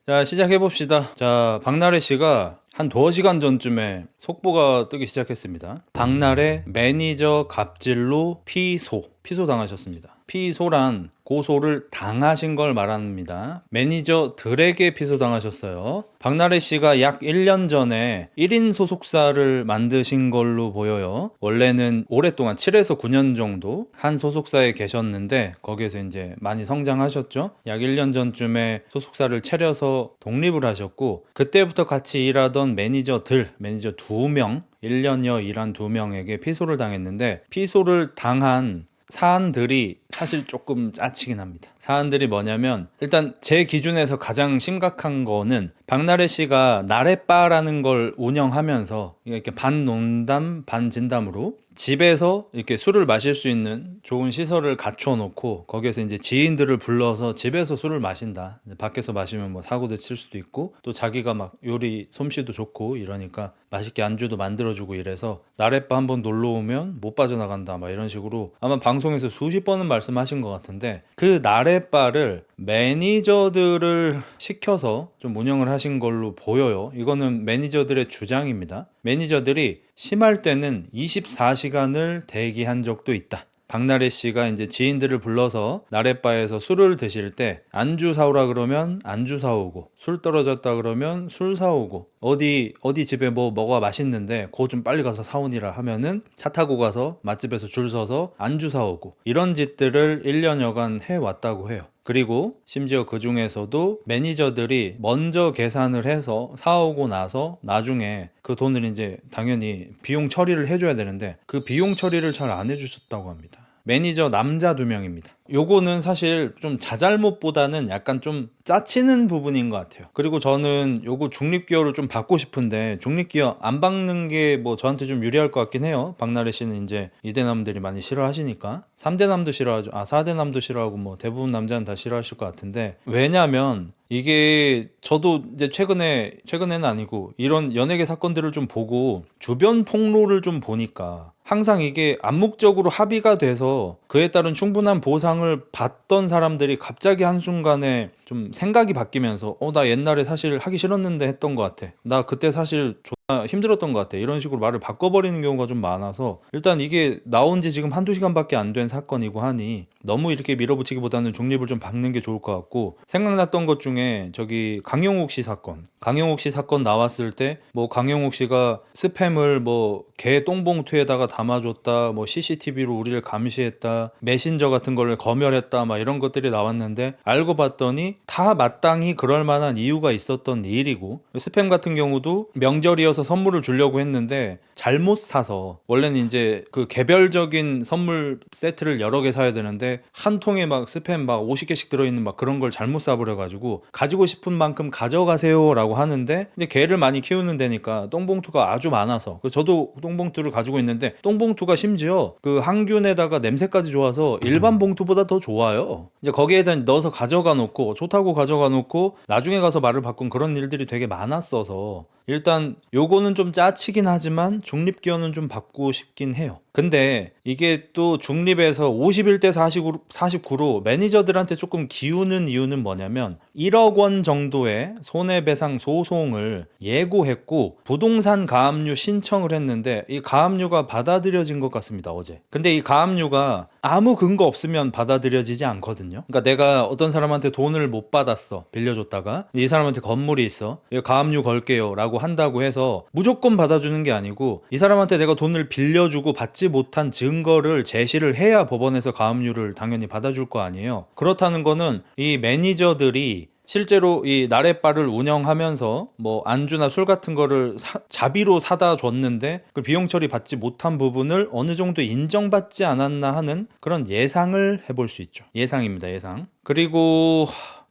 자, 시작해봅시다. 자, 박나래 씨가 한 2시간 전쯤에 속보가 뜨기 시작했습니다. 박나래 매니저 갑질로 피소 당하셨습니다. 피소란 고소를 당하신 걸 말합니다. 매니저들에게 피소당하셨어요. 박나래 씨가 약 1년 전에 1인 소속사를 만드신 걸로 보여요. 원래는 오랫동안 7에서 9년 정도 한 소속사에 계셨는데 거기에서 이제 많이 성장하셨죠. 약 1년 전쯤에 소속사를 차려서 독립을 하셨고, 그때부터 같이 일하던 매니저 2명, 1년여 일한 2명에게 피소를 당했는데, 피소를 당한 사안들이 사실 조금 짜치긴 합니다. 사안들이 뭐냐면, 일단 제 기준에서 가장 심각한 거는 박나래 씨가 나래바라는 걸 운영하면서 이렇게 반 농담 반 진담으로 집에서 이렇게 술을 마실 수 있는 좋은 시설을 갖춰 놓고 거기에서 이제 지인들을 불러서 집에서 술을 마신다. 밖에서 마시면 뭐 사고도 칠 수도 있고, 또 자기가 막 요리 솜씨도 좋고 이러니까 맛있게 안주도 만들어주고 이래서 나래바 한번 놀러 오면 못 빠져나간다 막 이런 식으로 아마 방송에서 수십 번은 말씀하신 것 같은데, 그 나래바를 매니저들을 시켜서 좀 운영을 하신 걸로 보여요. 이거는 매니저들의 주장입니다. 매니저들이 심할 때는 24시간을 대기한 적도 있다. 박나래 씨가 이제 지인들을 불러서 나래바에서 술을 드실 때 안주 사오라 그러면 안주 사오고, 술 떨어졌다 그러면 술 사오고, 어디 집에 뭐가 맛있는데 그거 좀 빨리 가서 사오니라 하면은 차 타고 가서 맛집에서 줄 서서 안주 사오고, 이런 짓들을 1년여간 해왔다고 해요. 그리고 심지어 그 중에서도 매니저들이 먼저 계산을 해서 사오고 나서 나중에 그 돈을 이제 당연히 비용 처리를 해줘야 되는데 그 비용 처리를 잘 안 해주셨다고 합니다. 매니저 남자 2명입니다. 요거는 사실 좀 자잘못보다는 약간 좀 짜치는 부분인 것 같아요. 그리고 저는 요거 중립기여를 좀 받고 싶은데, 중립기여 안 받는 게 뭐 저한테 좀 유리할 것 같긴 해요. 박나래 씨는 이제 2대남들이 많이 싫어하시니까. 3대남도 싫어하죠. 4대남도 싫어하고 뭐 대부분 남자는 다 싫어하실 것 같은데, 왜냐면 이게 저도 이제 최근에는 아니고 이런 연예계 사건들을 좀 보고 주변 폭로를 좀 보니까 항상 이게 암묵적으로 합의가 돼서 그에 따른 충분한 보상을 받던 사람들이 갑자기 한순간에 좀 생각이 바뀌면서 나 옛날에 사실 하기 싫었는데 했던 것 같아, 나 그때 사실 존나 힘들었던 것 같아, 이런 식으로 말을 바꿔버리는 경우가 좀 많아서, 일단 이게 나온 지 지금 한두 시간밖에 안 된 사건이고 하니 너무 이렇게 밀어붙이기보다는 중립을 좀 박는 게 좋을 것 같고, 생각났던 것 중에 저기 강용욱 씨 사건 나왔을 때 뭐 강용욱 씨가 스팸을 뭐 개 똥봉투에다가 담아줬다, 뭐 CCTV로 우리를 감시했다, 메신저 같은 걸 검열했다, 막 이런 것들이 나왔는데, 알고 봤더니 다 마땅히 그럴 만한 이유가 있었던 일이고, 스팸 같은 경우도 명절이어서 선물을 주려고 했는데 잘못 사서, 원래는 이제 그 개별적인 선물 세트를 여러 개 사야 되는데 한 통에 막 스팸 막 50개씩 들어있는 막 그런 걸 잘못 사버려가지고 가지고 싶은 만큼 가져가세요 라고 하는데, 이제 개를 많이 키우는 데니까 똥봉투가 아주 많아서, 저도 똥봉투를 가지고 있는데 똥봉투가 심지어 그 항균에다가 냄새까지 좋아서 일반 봉투보다 더 좋아요. 이제 거기에다 넣어서 가져가 놓고, 좋다고 가져가 놓고 나중에 가서 말을 바꾼 그런 일들이 되게 많았어서, 일단 요거는 좀 짜치긴 하지만 중립기여는 좀 받고 싶긴 해요. 근데 이게 또 중립에서 51대 49로 매니저들한테 조금 기우는 이유는 뭐냐면, 1억 원 정도의 손해배상 소송을 예고했고 부동산 가압류 신청을 했는데 이 가압류가 받아들여진 것 같습니다, 어제. 근데 이 가압류가 아무 근거 없으면 받아들여지지 않거든요. 그러니까 내가 어떤 사람한테 돈을 못 받았어, 빌려줬다가 이 사람한테 건물이 있어, 이거 가압류 걸게요 라고 한다고 해서 무조건 받아주는 게 아니고, 이 사람한테 내가 돈을 빌려주고 받지 못한 증거를 제시를 해야 법원에서 가압류를 당연히 받아줄 거 아니에요. 그렇다는 거는 이 매니저들이 실제로 이 나래바를 운영하면서 뭐 안주나 술 같은 거를 자비로 사다 줬는데 그 비용 처리 받지 못한 부분을 어느 정도 인정받지 않았나 하는 그런 예상을 해볼 수 있죠. 예상입니다, 예상. 그리고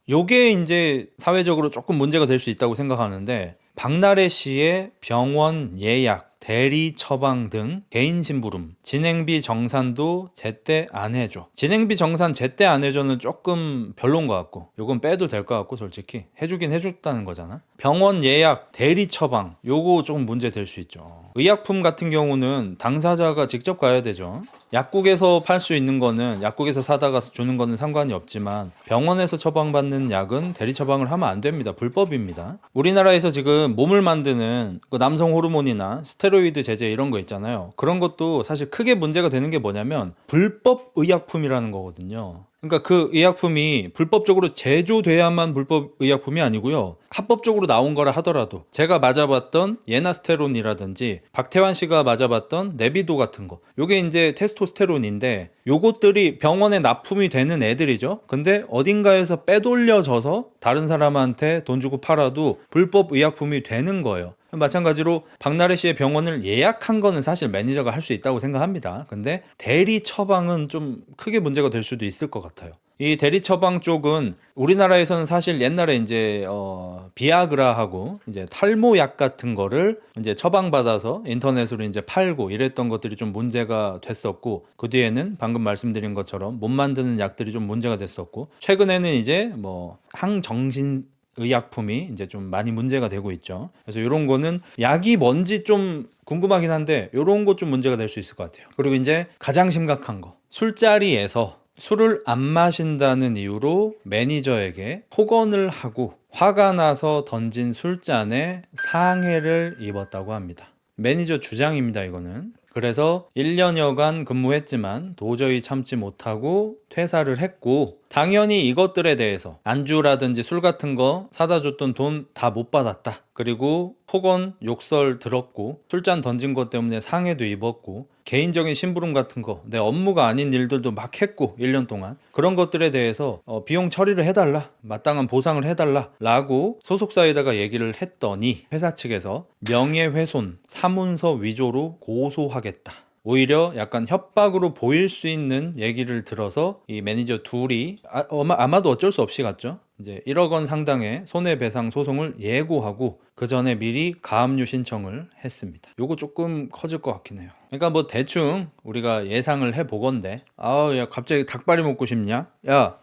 요게 이제 사회적으로 조금 문제가 될 수 있다고 생각하는데, 박나래 씨의 병원 예약, 대리 처방 등 개인 심부름, 진행비 정산도 제때 안 해줘. 진행비 정산 제때 안 해줘는 조금 별론 것 같고, 요건 빼도 될 것 같고, 솔직히 해주긴 해줬다는 거잖아. 병원 예약, 대리 처방, 요거 조금 문제 될 수 있죠. 의약품 같은 경우는 당사자가 직접 가야 되죠. 약국에서 팔 수 있는 거는 약국에서 사다가 주는 거는 상관이 없지만 병원에서 처방받는 약은 대리 처방을 하면 안 됩니다. 불법입니다. 우리나라에서 지금 몸을 만드는 그 남성 호르몬이나 스테로이드 제제 이런 거 있잖아요. 그런 것도 사실 크게 문제가 되는 게 뭐냐면 불법 의약품이라는 거거든요. 그러니까 그 의약품이 불법적으로 제조돼야만 불법 의약품이 아니고요. 합법적으로 나온 거라 하더라도 제가 맞아봤던 예나스테론이라든지 박태환 씨가 맞아봤던 네비도 같은 거, 요게 이제 테스토스테론인데 요것들이 병원에 납품이 되는 애들이죠. 근데 어딘가에서 빼돌려져서 다른 사람한테 돈 주고 팔아도 불법 의약품이 되는 거예요. 마찬가지로 박나래 씨의 병원을 예약한 거는 사실 매니저가 할 수 있다고 생각합니다. 근데 대리 처방은 좀 크게 문제가 될 수도 있을 것 같아요. 이 대리 처방 쪽은 우리나라에서는 사실 옛날에 이제 비아그라하고 이제 탈모약 같은 거를 이제 처방받아서 인터넷으로 이제 팔고 이랬던 것들이 좀 문제가 됐었고, 그 뒤에는 방금 말씀드린 것처럼 못 만드는 약들이 좀 문제가 됐었고, 최근에는 이제 뭐 항정신 의약품이 이제 좀 많이 문제가 되고 있죠. 그래서 이런 거는 약이 뭔지 좀 궁금하긴 한데 이런 거 좀 문제가 될 수 있을 것 같아요. 그리고 이제 가장 심각한 거, 술자리에서 술을 안 마신다는 이유로 매니저에게 폭언을 하고 화가 나서 던진 술잔에 상해를 입었다고 합니다. 매니저 주장입니다, 이거는. 그래서 1년여간 근무했지만 도저히 참지 못하고 퇴사를 했고, 당연히 이것들에 대해서 안주라든지 술 같은 거 사다 줬던 돈 다 못 받았다. 그리고 폭언, 욕설 들었고 술잔 던진 것 때문에 상해도 입었고 개인적인 심부름 같은 거, 내 업무가 아닌 일들도 막 했고 1년 동안 그런 것들에 대해서 비용 처리를 해달라, 마땅한 보상을 해달라 라고 소속사에다가 얘기를 했더니 회사 측에서 명예훼손, 사문서 위조로 고소하겠다, 오히려 약간 협박으로 보일 수 있는 얘기를 들어서 이 매니저 둘이 아마도 어쩔 수 없이 갔죠. 이제 1억 원 상당의 손해배상 소송을 예고하고 그 전에 미리 가압류 신청을 했습니다. 요거 조금 커질 것 같긴 해요. 그러니까 뭐 대충 우리가 예상을 해보건대, 야 갑자기 닭발이 먹고 싶냐? 야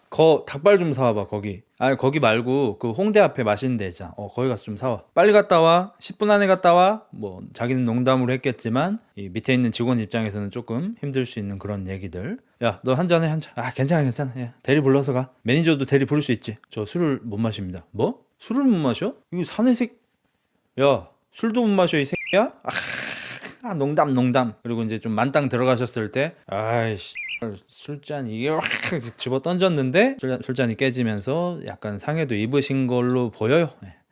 닭발 좀 사와봐. 거기 말고 그 홍대 앞에 맛있는 데 있잖아. 거기 가서 좀 사와. 빨리 갔다 와. 10분 안에 갔다 와. 뭐 자기는 농담으로 했겠지만 이 밑에 있는 직원 입장에서는 조금 힘들 수 있는 그런 얘기들. 야 너 한 잔해, 한 잔. 괜찮아. 야, 대리 불러서 가. 매니저도 대리 부를 수 있지. 저 술을 못 마십니다. 뭐? 술을 못 마셔? 이거 사내색. 야 술도 못 마셔 이 새끼야? 농담. 그리고 이제 좀 만땅 들어가셨을 때 아이씨 술잔 이게 확 집어 던졌는데 술잔이 깨지면서 약간 상해도 입으신 걸로 보여요.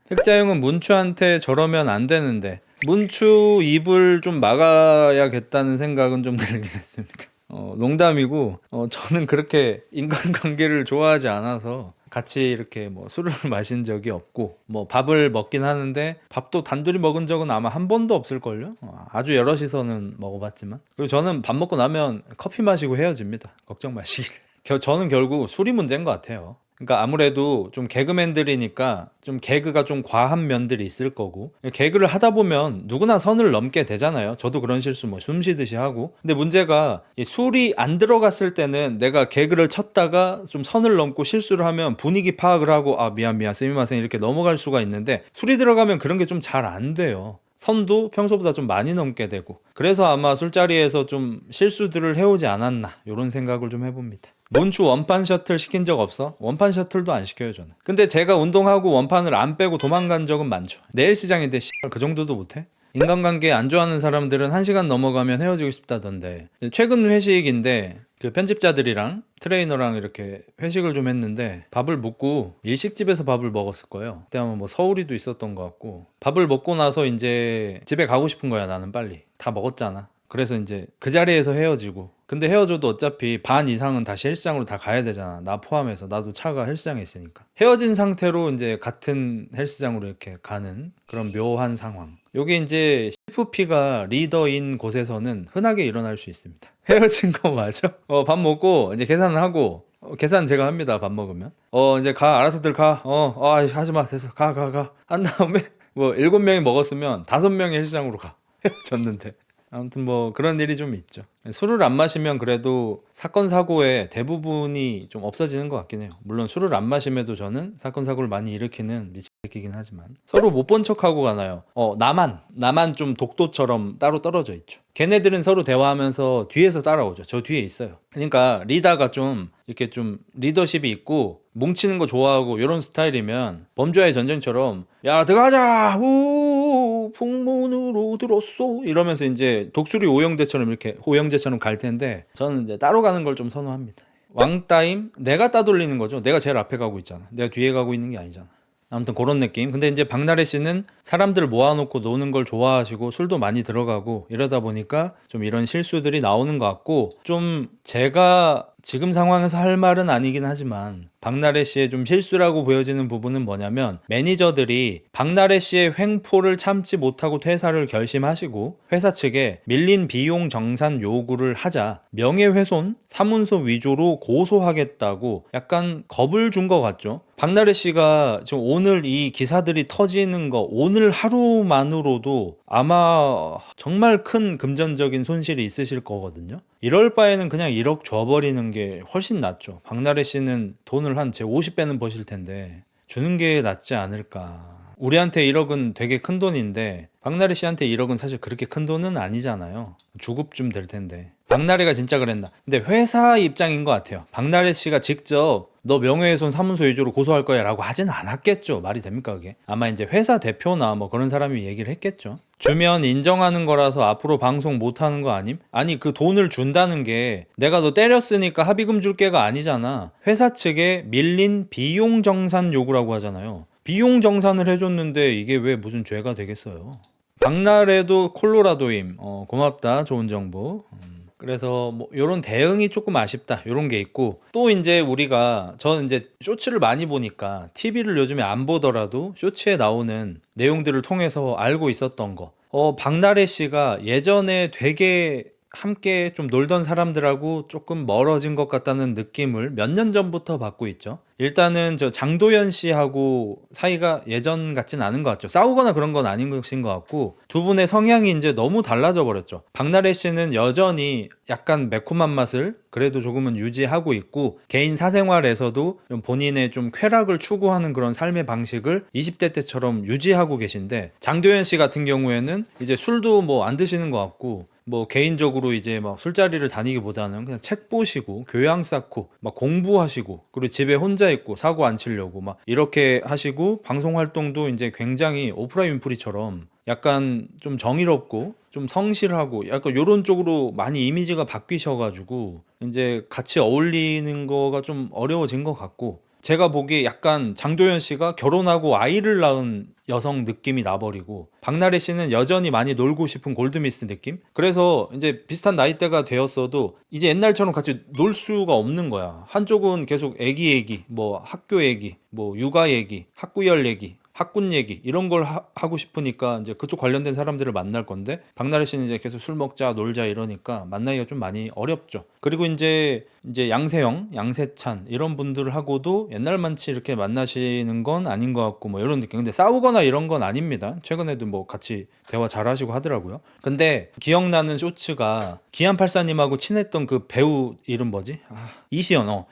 택자형은 문추한테 저러면 안 되는데 문추 입을 좀 막아야겠다는 생각은 좀 들긴 했습니다. 농담이고 저는 그렇게 인간관계를 좋아하지 않아서 같이 이렇게 뭐 술을 마신 적이 없고, 뭐 밥을 먹긴 하는데 밥도 단둘이 먹은 적은 아마 한 번도 없을걸요. 아주 여럿이서는 먹어봤지만. 그리고 저는 밥 먹고 나면 커피 마시고 헤어집니다. 걱정 마시길. 저는 결국 술이 문제인 것 같아요. 그러니까 아무래도 좀 개그맨들이니까 좀 개그가 좀 과한 면들이 있을 거고, 개그를 하다 보면 누구나 선을 넘게 되잖아요. 저도 그런 실수 뭐 숨쉬듯이 하고. 근데 문제가 이 술이 안 들어갔을 때는 내가 개그를 쳤다가 좀 선을 넘고 실수를 하면 분위기 파악을 하고 미안 스미마셍 이렇게 넘어갈 수가 있는데, 술이 들어가면 그런 게 좀 잘 안 돼요. 선도 평소보다 좀 많이 넘게 되고, 그래서 아마 술자리에서 좀 실수들을 해오지 않았나 이런 생각을 좀 해봅니다. 문추 원판 셔틀 시킨 적 없어? 원판 셔틀도 안 시켜요 저는. 근데 제가 운동하고 원판을 안 빼고 도망간 적은 많죠. 내일 시장인데 그 정도도 못해? 인간관계 안 좋아하는 사람들은 1시간 넘어가면 헤어지고 싶다던데, 최근 회식인데 그 편집자들이랑 트레이너랑 이렇게 회식을 좀 했는데 밥을 먹고 일식집에서 밥을 먹었을 거예요. 그때 아마 뭐 서울이도 있었던 것 같고, 밥을 먹고 나서 이제 집에 가고 싶은 거야. 나는 빨리 다 먹었잖아. 그래서 이제 그 자리에서 헤어지고, 근데 헤어져도 어차피 반 이상은 다시 헬스장으로 다 가야 되잖아. 나 포함해서. 나도 차가 헬스장에 있으니까. 헤어진 상태로 이제 같은 헬스장으로 이렇게 가는 그런 묘한 상황. 요게 이제 CFP가 리더인 곳에서는 흔하게 일어날 수 있습니다. 헤어진 거 맞아? 밥 먹고 이제 계산을 하고, 계산 제가 합니다. 밥 먹으면. 이제 가, 알아서들 가. 하지 마. 됐어. 가. 한 다음에 뭐 7명이 먹었으면 5명이 헬스장으로 가. 헤어졌는데. 아무튼 뭐 그런 일이 좀 있죠. 술을 안 마시면 그래도 사건 사고의 대부분이 좀 없어지는 것 같긴 해요. 물론 술을 안 마심에도 저는 사건 사고를 많이 일으키는 미친 새끼긴 하지만 서로 못 본 척하고 가나요. 나만 좀 독도처럼 따로 떨어져 있죠. 걔네들은 서로 대화하면서 뒤에서 따라오죠. 저 뒤에 있어요. 그러니까 리더가 좀 이렇게 좀 리더십이 있고 뭉치는 거 좋아하고 이런 스타일이면 범죄와의 전쟁처럼 야 들어가자 우 풍문으로 들었어 이러면서 이제 독수리 오영재처럼 이렇게 오영재처럼 갈 텐데 저는 이제 따로 가는 걸 좀 선호합니다. 왕따임 내가 따돌리는 거죠. 내가 제일 앞에 가고 있잖아. 내가 뒤에 가고 있는 게 아니잖아. 아무튼 그런 느낌. 근데 이제 박나래 씨는 사람들 모아놓고 노는 걸 좋아하시고 술도 많이 들어가고 이러다 보니까 좀 이런 실수들이 나오는 것 같고 좀 제가 지금 상황에서 할 말은 아니긴 하지만 박나래 씨의 좀 실수라고 보여지는 부분은 뭐냐면 매니저들이 박나래 씨의 횡포를 참지 못하고 퇴사를 결심하시고 회사 측에 밀린 비용 정산 요구를 하자 명예훼손 사문서 위조로 고소하겠다고 약간 겁을 준 것 같죠. 박나래 씨가 지금 오늘 이 기사들이 터지는 거 오늘 하루만으로도 아마 정말 큰 금전적인 손실이 있으실 거거든요. 이럴 바에는 그냥 1억 줘버리는 게 훨씬 낫죠. 박나래 씨는 돈을 한 제 50배는 버실 텐데 주는 게 낫지 않을까. 우리한테 1억은 되게 큰 돈인데 박나래 씨한테 1억은 사실 그렇게 큰 돈은 아니잖아요. 주급 좀 될 텐데. 박나래가 진짜 그랬나? 근데 회사 입장인 것 같아요. 박나래 씨가 직접 너 명예훼손 사문서 위조로 고소할 거야 라고 하진 않았겠죠. 말이 됩니까 그게? 아마 이제 회사 대표나 뭐 그런 사람이 얘기를 했겠죠. 주면 인정하는 거라서 앞으로 방송 못 하는 거 아님? 아니 그 돈을 준다는 게 내가 너 때렸으니까 합의금 줄게가 아니잖아. 회사 측에 밀린 비용 정산 요구라고 하잖아요. 비용 정산을 해줬는데 이게 왜 무슨 죄가 되겠어요? 박나래도 콜로라도임. 고맙다. 좋은 정보. 그래서 뭐 요런 대응이 조금 아쉽다 요런 게 있고 또 이제 우리가 저는 이제 쇼츠를 많이 보니까 TV를 요즘에 안 보더라도 쇼츠에 나오는 내용들을 통해서 알고 있었던 거 박나래 씨가 예전에 되게 함께 좀 놀던 사람들하고 조금 멀어진 것 같다는 느낌을 몇 년 전부터 받고 있죠. 일단은 저 장도연 씨하고 사이가 예전 같진 않은 것 같죠. 싸우거나 그런 건 아닌 것인 것 같고 두 분의 성향이 이제 너무 달라져 버렸죠. 박나래 씨는 여전히 약간 매콤한 맛을 그래도 조금은 유지하고 있고 개인 사생활에서도 좀 본인의 좀 쾌락을 추구하는 그런 삶의 방식을 20대 때처럼 유지하고 계신데 장도연 씨 같은 경우에는 이제 술도 뭐 안 드시는 것 같고 뭐 개인적으로 이제 막 술자리를 다니기보다는 그냥 책 보시고 교양 쌓고 막 공부하시고 그리고 집에 혼자 있고 사고 안 치려고 막 이렇게 하시고 방송 활동도 이제 굉장히 오프라 윈프리처럼 약간 좀 정의롭고 좀 성실하고 약간 요런 쪽으로 많이 이미지가 바뀌셔가지고 이제 같이 어울리는 거가 좀 어려워진 것 같고 제가 보기에 약간 장도연 씨가 결혼하고 아이를 낳은 여성 느낌이 나버리고 박나래 씨는 여전히 많이 놀고 싶은 골드미스 느낌? 그래서 이제 비슷한 나이대가 되었어도 이제 옛날처럼 같이 놀 수가 없는 거야. 한쪽은 계속 애기 얘기, 뭐 학교 얘기, 뭐 육아 얘기, 학구열 얘기 학군 얘기 이런 걸 하고 싶으니까 이제 그쪽 관련된 사람들을 만날 건데 박나래 씨는 이제 계속 술 먹자 놀자 이러니까 만나기가 좀 많이 어렵죠. 그리고 이제 양세형, 양세찬 이런 분들하고도 옛날만치 이렇게 만나시는 건 아닌 것 같고 뭐 이런 느낌. 근데 싸우거나 이런 건 아닙니다. 최근에도 뭐 같이 대화 잘하시고 하더라고요. 근데 기억나는 쇼츠가 기안84님하고 친했던 그 배우 이름 뭐지?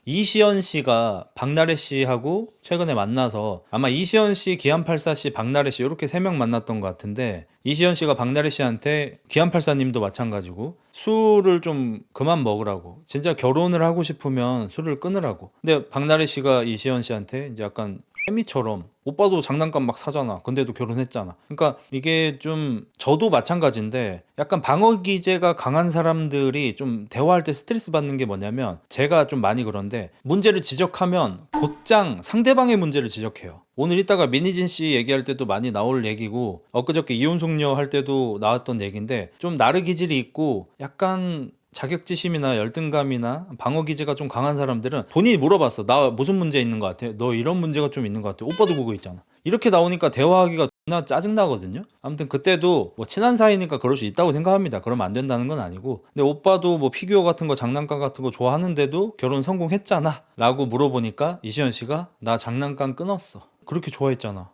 이시연 씨가 박나래 씨하고 최근에 만나서 아마 이시연 씨, 기안84 씨, 박나래 씨 이렇게 세 명 만났던 것 같은데 이시연 씨가 박나래 씨한테 기안84님도 마찬가지고 술을 좀 그만 먹으라고 진짜 결혼을 하고 싶으면 술을 끊으라고. 근데 박나래 씨가 이시연 씨한테 이제 약간 애미처럼 오빠도 장난감 막 사잖아. 근데도 결혼했잖아. 그러니까 이게 좀 저도 마찬가지인데 약간 방어 기제가 강한 사람들이 좀 대화할 때 스트레스 받는 게 뭐냐면 제가 좀 많이 그런데 문제를 지적하면 곧장 상대방의 문제를 지적해요. 오늘 이따가 민희진 씨 얘기할 때도 많이 나올 얘기고 엊그저께 이혼숙녀 할 때도 나왔던 얘기인데 좀 나르 기질이 있고 약간 자격지심이나 열등감이나 방어 기제가 좀 강한 사람들은 본인이 물어봤어. 나 무슨 문제 있는 것 같아? 너 이런 문제가 좀 있는 것 같아. 오빠도 그거 있잖아. 이렇게 나오니까 대화하기가 존나 짜증나거든요. 아무튼 그때도 뭐 친한 사이니까 그럴 수 있다고 생각합니다. 그러면 안 된다는 건 아니고. 근데 오빠도 뭐 피규어 같은 거 장난감 같은 거 좋아하는데도 결혼 성공했잖아 라고 물어보니까 이시연 씨가 나 장난감 끊었어. 그렇게 좋아했잖아.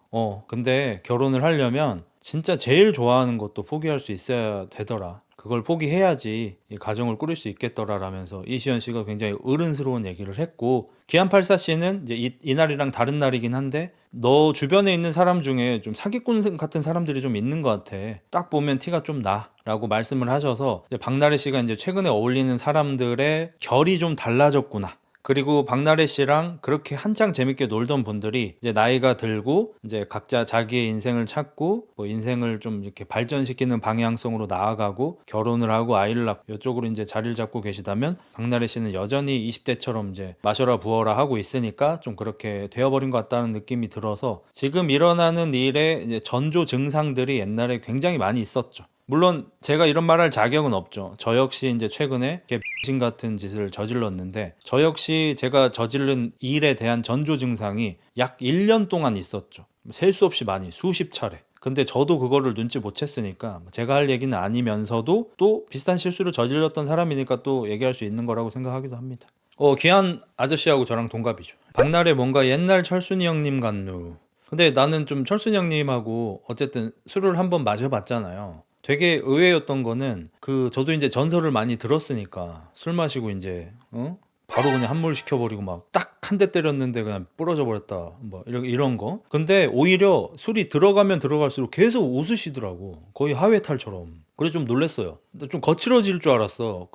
근데 결혼을 하려면 진짜 제일 좋아하는 것도 포기할 수 있어야 되더라. 그걸 포기해야지 이 가정을 꾸릴 수 있겠더라라면서 이시연 씨가 굉장히 어른스러운 얘기를 했고, 기안84 씨는 이제 이날이랑 다른 날이긴 한데 너 주변에 있는 사람 중에 좀 사기꾼 같은 사람들이 좀 있는 것 같아. 딱 보면 티가 좀 나. 라고 말씀을 하셔서 이제 박나래 씨가 이제 최근에 어울리는 사람들의 결이 좀 달라졌구나. 그리고 박나래 씨랑 그렇게 한창 재밌게 놀던 분들이 이제 나이가 들고 이제 각자 자기의 인생을 찾고 뭐 인생을 좀 이렇게 발전시키는 방향성으로 나아가고 결혼을 하고 아이를 낳고 이쪽으로 이제 자리를 잡고 계시다면, 박나래 씨는 여전히 20대처럼 이제 마셔라 부어라 하고 있으니까 좀 그렇게 되어버린 것 같다는 느낌이 들어서, 지금 일어나는 일에 이제 전조 증상들이 옛날에 굉장히 많이 있었죠. 물론 제가 이런 말할 자격은 없죠. 저 역시 이제 최근에 신 같은 짓을 저질렀는데, 저 역시 제가 저지른 일에 대한 전조 증상이 약 1년 동안 있었죠. 셀 수 없이 많이, 수십 차례. 근데 저도 그거를 눈치 못 챘으니까 제가 할 얘기는 아니면서도 또 비슷한 실수를 저질렀던 사람이니까 또 얘기할 수 있는 거라고 생각하기도 합니다. 기한 아저씨하고 저랑 동갑이죠. 박나래 뭔가 옛날 철순이 형님 같누. 근데 나는 좀 철순이 형님하고 어쨌든 술을 한번 마셔봤잖아요. 되게 의외였던 거는, 저도 이제 전설을 많이 들었으니까 술 마시고 이제 바로 그냥 함몰 시켜버리고 막 딱 한 대 때렸는데 그냥 부러져 버렸다 뭐 이런 거. 근데 오히려 술이 들어가면 들어갈수록 계속 웃으시더라고, 거의 하회탈처럼. 그래서 좀 놀랬어요. 근데 좀 거칠어질 줄 알았어.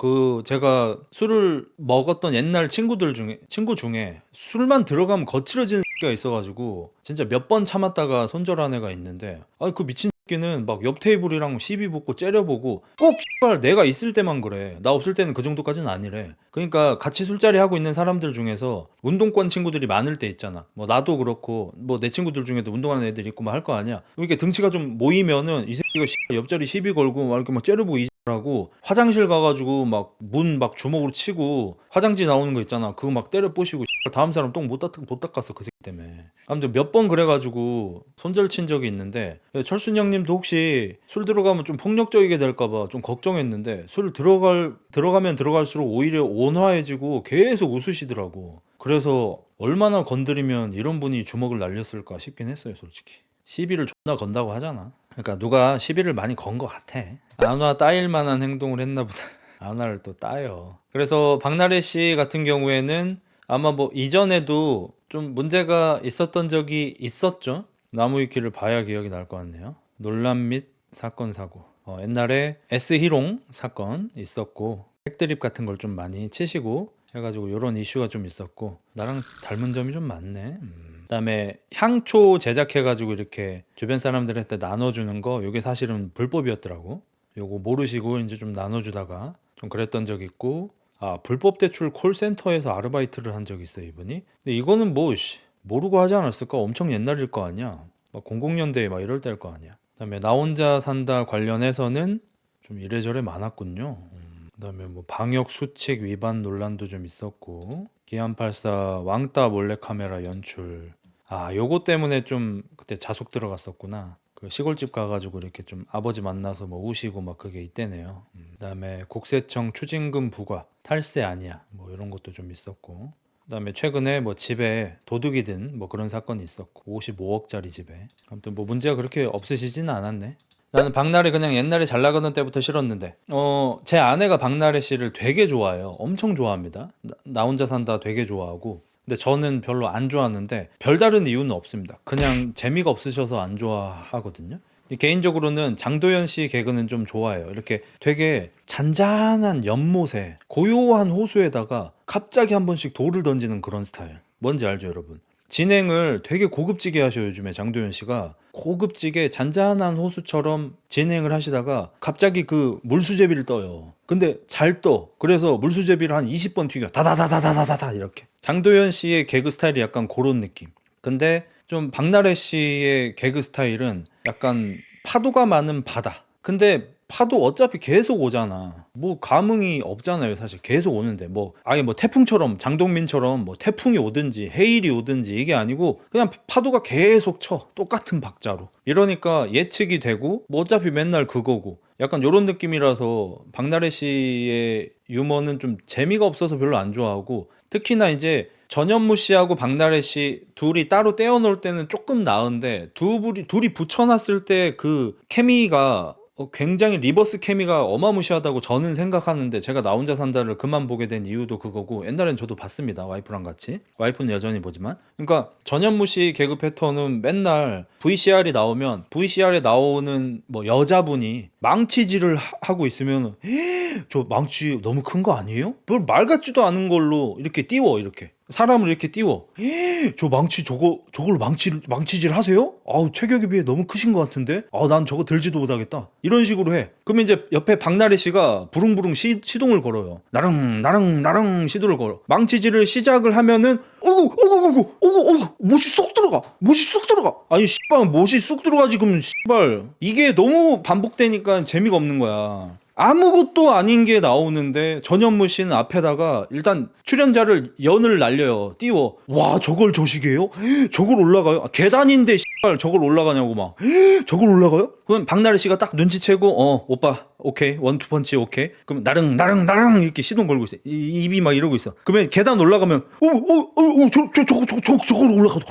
제가 술을 먹었던 옛날 친구 중에 술만 들어가면 거칠어지는 가 있어가지고 진짜 몇 번 참았다가 손절한 애가 있는데, 그 미친 새끼는 막 옆 테이블이랑 시비 붙고 째려보고 꼭 씨발 내가 있을 때만 그래. 나 없을 때는 그 정도까지는 아니래. 그러니까 같이 술자리 하고 있는 사람들 중에서 운동권 친구들이 많을 때 있잖아. 뭐 나도 그렇고 뭐 내 친구들 중에도 운동하는 애들 있고 막 할 거 아니야. 이렇게 등치가 좀 모이면은 이 새끼가 씨발 옆자리 시비 걸고 막 이렇게 막 째려보고 하고 화장실 가가지고 막 문 막 주먹으로 치고 화장지 나오는 거 있잖아. 그거 막 때려 부시고 다음 사람 똥 못 닦았어 그 새끼 때문에. 아무튼 몇 번 그래가지고 손절 친 적이 있는데, 철순이 형님도 혹시 술 들어가면 좀 폭력적이게 될까봐 좀 걱정했는데, 술 들어가면 들어갈수록 오히려 온화해지고 계속 웃으시더라고. 그래서 얼마나 건드리면 이런 분이 주먹을 날렸을까 싶긴 했어요, 솔직히. 시비를 존나 건다고 하잖아. 그러니까 누가 시비를 많이 건 것 같아. 안와 따일 만한 행동을 했나 보다. 안와를 또 따요. 그래서 박나래 씨 같은 경우에는 아마 뭐 이전에도 좀 문제가 있었던 적이 있었죠. 나무위키를 봐야 기억이 날 것 같네요. 논란 및 사건 사고. 옛날에 S희롱 사건 있었고 핵드립 같은 걸 좀 많이 치시고 해가지고 이런 이슈가 좀 있었고, 나랑 닮은 점이 좀 많네. 그다음에 향초 제작해가지고 이렇게 주변 사람들한테 나눠주는 거, 이게 사실은 불법이었더라고. 요거 모르시고 이제 좀 나눠주다가 좀 그랬던 적 있고, 불법 대출 콜센터에서 아르바이트를 한 적이 있어요, 이분이. 근데 이거는 뭐 모르고 하지 않았을까? 엄청 옛날일 거 아니야. 막 00년대에 막 이럴 때일 거 아니야. 그다음에 나 혼자 산다 관련해서는 좀 이래저래 많았군요. 그다음에 뭐 방역 수칙 위반 논란도 좀 있었고, 기안84 왕따 몰래카메라 연출. 요거 때문에 좀 그때 자숙 들어갔었구나. 그 시골집 가가지고 이렇게 좀 아버지 만나서 뭐 우시고 막 그게 이때네요. 그다음에 국세청 추징금 부과 탈세 아니야 뭐 이런 것도 좀 있었고, 그다음에 최근에 뭐 집에 도둑이 든 뭐 그런 사건이 있었고, 55억짜리 집에. 아무튼 뭐 문제가 그렇게 없으시지는 않았네. 나는 박나래 그냥 옛날에 잘 나가던 때부터 싫었는데, 제 아내가 박나래 씨를 되게 좋아해요. 엄청 좋아합니다. 나 혼자 산다 되게 좋아하고. 근데 저는 별로 안 좋아하는데 별다른 이유는 없습니다. 그냥 재미가 없으셔서 안 좋아하거든요. 개인적으로는 장도연 씨 개그는 좀 좋아해요. 이렇게 되게 잔잔한 연못에 고요한 호수에다가 갑자기 한 번씩 돌을 던지는 그런 스타일. 뭔지 알죠, 여러분? 진행을 되게 고급지게 하셔요. 요즘에 장도연 씨가 고급지게 잔잔한 호수처럼 진행을 하시다가 갑자기 그 물수제비를 떠요. 근데 잘 떠. 그래서 물수제비를 한 20번 튀겨. 다다다다다다다 이렇게. 장도연 씨의 개그 스타일이 약간 그런 느낌. 근데 좀 박나래 씨의 개그 스타일은 약간 파도가 많은 바다. 근데 파도 어차피 계속 오잖아. 뭐 감흥이 없잖아요, 사실. 계속 오는데 뭐 아예 뭐 태풍처럼, 장동민처럼 뭐 태풍이 오든지 해일이 오든지 이게 아니고 그냥 파도가 계속 쳐, 똑같은 박자로. 이러니까 예측이 되고 뭐 어차피 맨날 그거고, 약간 요런 느낌이라서 박나래 씨의 유머는 좀 재미가 없어서 별로 안 좋아하고, 특히나 이제 전현무 씨하고 박나래 씨 둘이 따로 떼어놓을 때는 조금 나은데 둘이 붙여놨을 때 그 케미가 굉장히 리버스 케미가 어마무시하다고 저는 생각하는데, 제가 나 혼자 산다를 그만 보게 된 이유도 그거고, 옛날엔 저도 봤습니다. 와이프랑 같이. 와이프는 여전히 보지만. 그러니까 전현무 씨 개그 패턴은 맨날 VCR이 나오면 VCR에 나오는 뭐 여자분이 망치질을 하고 있으면 저 망치 너무 큰 거 아니에요? 뭘 말 같지도 않은 걸로 이렇게 띄워, 이렇게 사람을 이렇게 띄워. 저 망치 저걸로 망치질 하세요? 아우, 체격에 비해 너무 크신 것 같은데? 난 저거 들지도 못하겠다. 이런 식으로 해. 그러면 이제 옆에 박나래 씨가 부릉부릉 시동을 걸어요. 나릉 시도를 걸어. 망치질을 시작을 하면은 어구 못이 쏙 들어가. 아니 씨발, 못이 쑥 들어가지. 그럼 씨발, 이게 너무 반복되니까 재미가 없는 거야. 아무것도 아닌 게 나오는데 전현무 씨는 앞에다가 일단 출연자를 연을 날려요. 띄워. 와, 저걸 저시게요? 저걸 올라가요? 계단인데 씨발 저걸 올라가냐고 막. 저걸 올라가요? 그럼 박나래 씨가 딱 눈치채고 오빠 오케이, 원투펀치 오케이. 그럼 나릉 이렇게 시동 걸고 있어. 입이 막 이러고 있어. 그러면 계단 올라가면 저걸 올라가도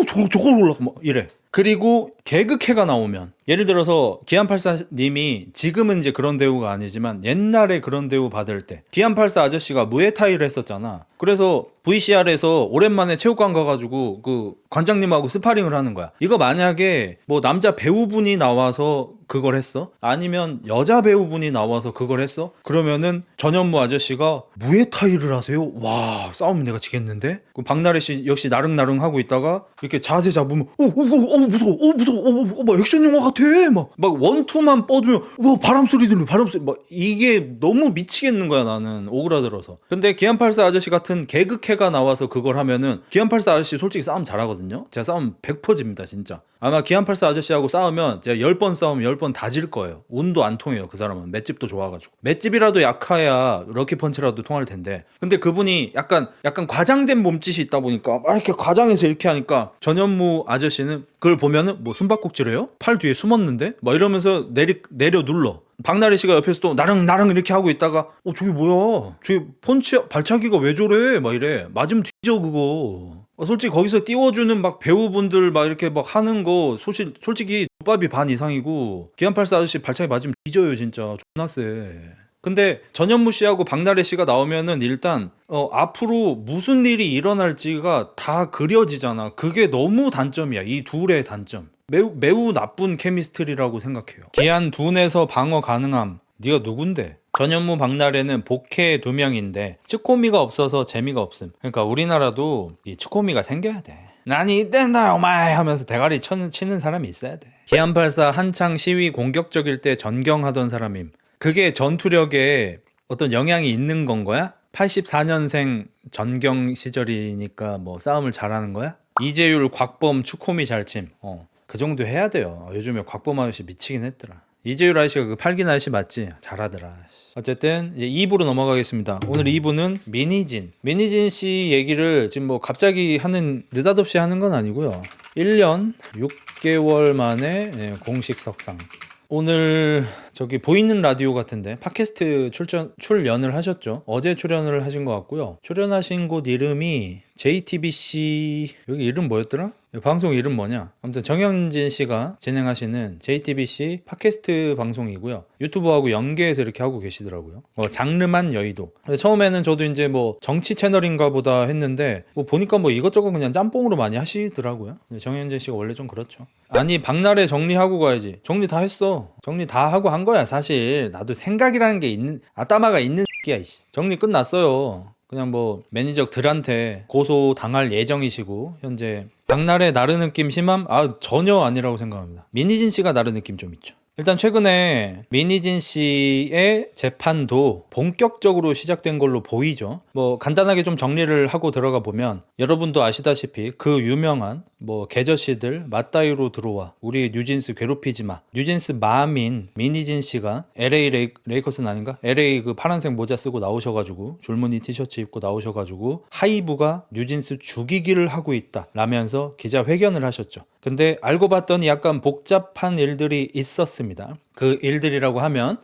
저걸 올라가 막 이래. 그리고 개그캐가 나오면, 예를 들어서 기안84님이 지금은 이제 그런 대우가 아니지만 옛날에 그런 대우 받을 때 기안84 아저씨가 무에타이를 했었잖아. 그래서 VCR에서 오랜만에 체육관 가가지고 그 관장님하고 스파링을 하는 거야. 이거 만약에 뭐 남자 배우분이 나와서 그걸 했어? 아니면 여자 배우분이 나와서 그걸 했어? 그러면은 전현무 아저씨가 무에타이를 하세요? 와, 싸우면 내가 지겠는데? 그럼 박나래 씨 역시 나릉나릉 하고 있다가 이렇게 자세 잡으면 무서워 막 액션 영화 같아. 막 원투만 뻗으면 와, 바람 소리 막 이게 너무 미치겠는 거야. 나는 오그라들어서. 근데 기안84 아저씨 같은 개그캐가 나와서 그걸 하면은, 기안84 아저씨 솔직히 싸움 잘하거든요. 제가 싸움 100%집니다 진짜. 아마 기안84 아저씨하고 싸우면 제가 10번 싸우면 10번 다 질 거예요. 운도 안 통해요. 그 사람은 맷집도 좋아가지고. 맷집이라도 약해야 럭키펀치라도 통할 텐데, 근데 그분이 약간 과장된 몸짓이 있다 보니까 막 이렇게 과장해서 이렇게 하니까 전현무 아저씨는 그걸 보면은 뭐 숨바꼭질해요? 팔 뒤에 숨었는데? 막 이러면서 내려 눌러. 박나래 씨가 옆에서 또 나릉 이렇게 하고 있다가 저게 뭐야? 저게 펀치 발차기가 왜 저래? 막 이래. 맞으면 뒤져 그거. 솔직히 거기서 띄워주는 막 배우분들 막 이렇게 막 하는 거 솔직히 족밥이 반 이상이고, 기안84 아저씨 발차기 맞으면 뒤져요 진짜. 존나 세. 근데 전현무 씨하고 박나래 씨가 나오면은 일단 앞으로 무슨 일이 일어날지가 다 그려지잖아. 그게 너무 단점이야. 이 둘의 단점. 매우 나쁜 케미스트리라고 생각해요. 기안 둔에서 방어 가능함. 네가 누군데? 전현무 박나래는 복해 2명인데 츠코미가 없어서 재미가 없음. 그러니까 우리나라도 이 츠코미가 생겨야 돼. 난 이땐다 오마이 하면서 대가리 치는 사람이 있어야 돼. 기안84 한창 시위 공격적일 때 전경하던 사람임. 그게 전투력에 어떤 영향이 있는 건 거야? 84년생 전경 시절이니까 뭐 싸움을 잘하는 거야? 이재율, 곽범, 추코미 잘침. 그 정도 해야 돼요. 요즘에 곽범 아저씨 미치긴 했더라. 이재율 아저씨가 그 팔긴 아저씨 맞지? 잘하더라. 어쨌든 이제 2부로 넘어가겠습니다. 오늘 2부는 민희진 씨 얘기를 지금 뭐 갑자기 느닷없이 하는 건 아니고요. 1년 6개월 만에 공식 석상. 오늘 저기 보이는 라디오 같은데 팟캐스트 출연을 하셨죠. 어제 출연을 하신 것 같고요. 출연하신 곳 이름이 JTBC, 여기 이름 뭐였더라? 방송 이름 뭐냐? 아무튼 정영진 씨가 진행하시는 JTBC 팟캐스트 방송이고요. 유튜브하고 연계해서 이렇게 하고 계시더라고요. 장르만 여의도. 처음에는 저도 이제 뭐 정치 채널인가 보다 했는데 뭐 보니까 뭐 이것저것 그냥 짬뽕으로 많이 하시더라고요. 정영진 씨가 원래 좀 그렇죠. 아니, 박나래 정리하고 가야지. 정리 다 했어. 정리 다 하고 한 거야. 사실 나도 생각이라는 게 있는, 아따마가 있는 X야. 정리 끝났어요. 그냥 뭐 매니저들한테 고소 당할 예정이시고, 현재 박나래 나르 느낌 심함? 전혀 아니라고 생각합니다. 민희진 씨가 나르 느낌 좀 있죠. 일단 최근에 민희진 씨의 재판도 본격적으로 시작된 걸로 보이죠. 뭐 간단하게 좀 정리를 하고 들어가 보면, 여러분도 아시다시피 그 유명한 뭐 개저씨들 맞다이로 들어와 우리 뉴진스 괴롭히지 마, 뉴진스 맘인 민희진 씨가 LA 레이커스는 아닌가? LA 그 파란색 모자 쓰고 나오셔가지고 줄무늬 티셔츠 입고 나오셔가지고 하이브가 뉴진스 죽이기를 하고 있다 라면서 기자회견을 하셨죠. 근데 알고 봤더니 약간 복잡한 일들이 있었습니다. 그 일들이라고 하면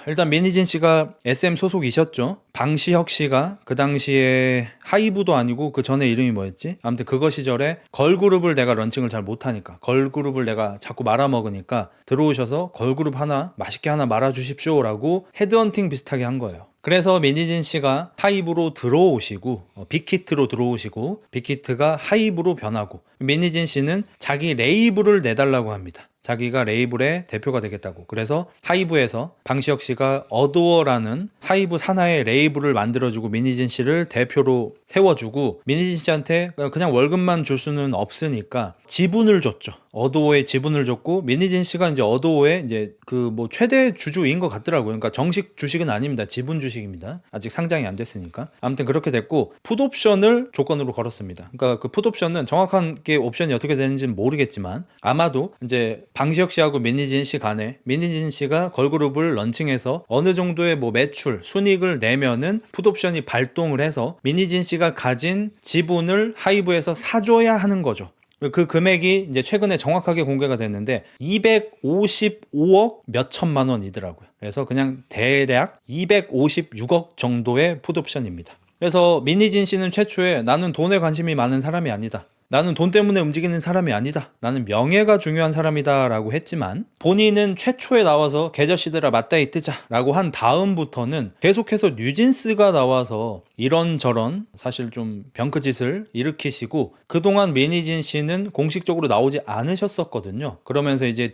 일단 민희진 씨가 SM 소속이셨죠. 방시혁 씨가 그 당시에 하이브도 아니고 그 전에 이름이 뭐였지? 아무튼 그거 시절에 걸그룹을 내가 런칭을 잘 못하니까, 걸그룹을 내가 자꾸 말아먹으니까 들어오셔서 걸그룹 하나 맛있게 하나 말아주십시오 라고 헤드헌팅 비슷하게 한 거예요. 그래서 민희진 씨가 하이브로 들어오시고 빅히트로 들어오시고 빅히트가 하이브로 변하고, 민희진 씨는 자기 레이블을 내달라고 합니다. 자기가 레이블의 대표가 되겠다고. 그래서 하이브에서 방시혁 씨가 어도어라는 하이브 산하의 레이블을 만들어주고 민희진 씨를 대표로 세워주고, 민희진 씨한테 그냥 월급만 줄 수는 없으니까 지분을 줬죠. 어도어에 지분을 줬고, 민희진 씨가 이제 어도어의 이제 그 뭐 최대 주주인 것 같더라고요. 그러니까 정식 주식은 아닙니다. 지분 주식입니다. 아직 상장이 안 됐으니까. 아무튼 그렇게 됐고, 풋옵션을 조건으로 걸었습니다. 그러니까 그 풋옵션은 정확하게 옵션이 어떻게 되는지는 모르겠지만, 아마도 이제 방시혁 씨하고 민희진 씨 간에 민희진 씨가 걸그룹을 런칭해서 어느 정도의 뭐 매출, 순이익을 내면은 풋옵션이 발동을 해서 민희진 씨가 가진 지분을 하이브에서 사줘야 하는 거죠. 그 금액이 이제 최근에 정확하게 공개가 됐는데 255억 몇 천만 원이더라고요. 그래서 그냥 대략 256억 정도의 풋옵션입니다. 그래서 민희진 씨는 최초에 나는 돈에 관심이 많은 사람이 아니다, 나는 돈 때문에 움직이는 사람이 아니다, 나는 명예가 중요한 사람이다 라고 했지만, 본인은 최초에 나와서 계절시대라 맞다이 뜨자 라고 한 다음부터는 계속해서 뉴진스가 나와서 이런저런 사실 좀 병크짓을 일으키시고, 그동안 민희진 씨는 공식적으로 나오지 않으셨었거든요. 그러면서 이제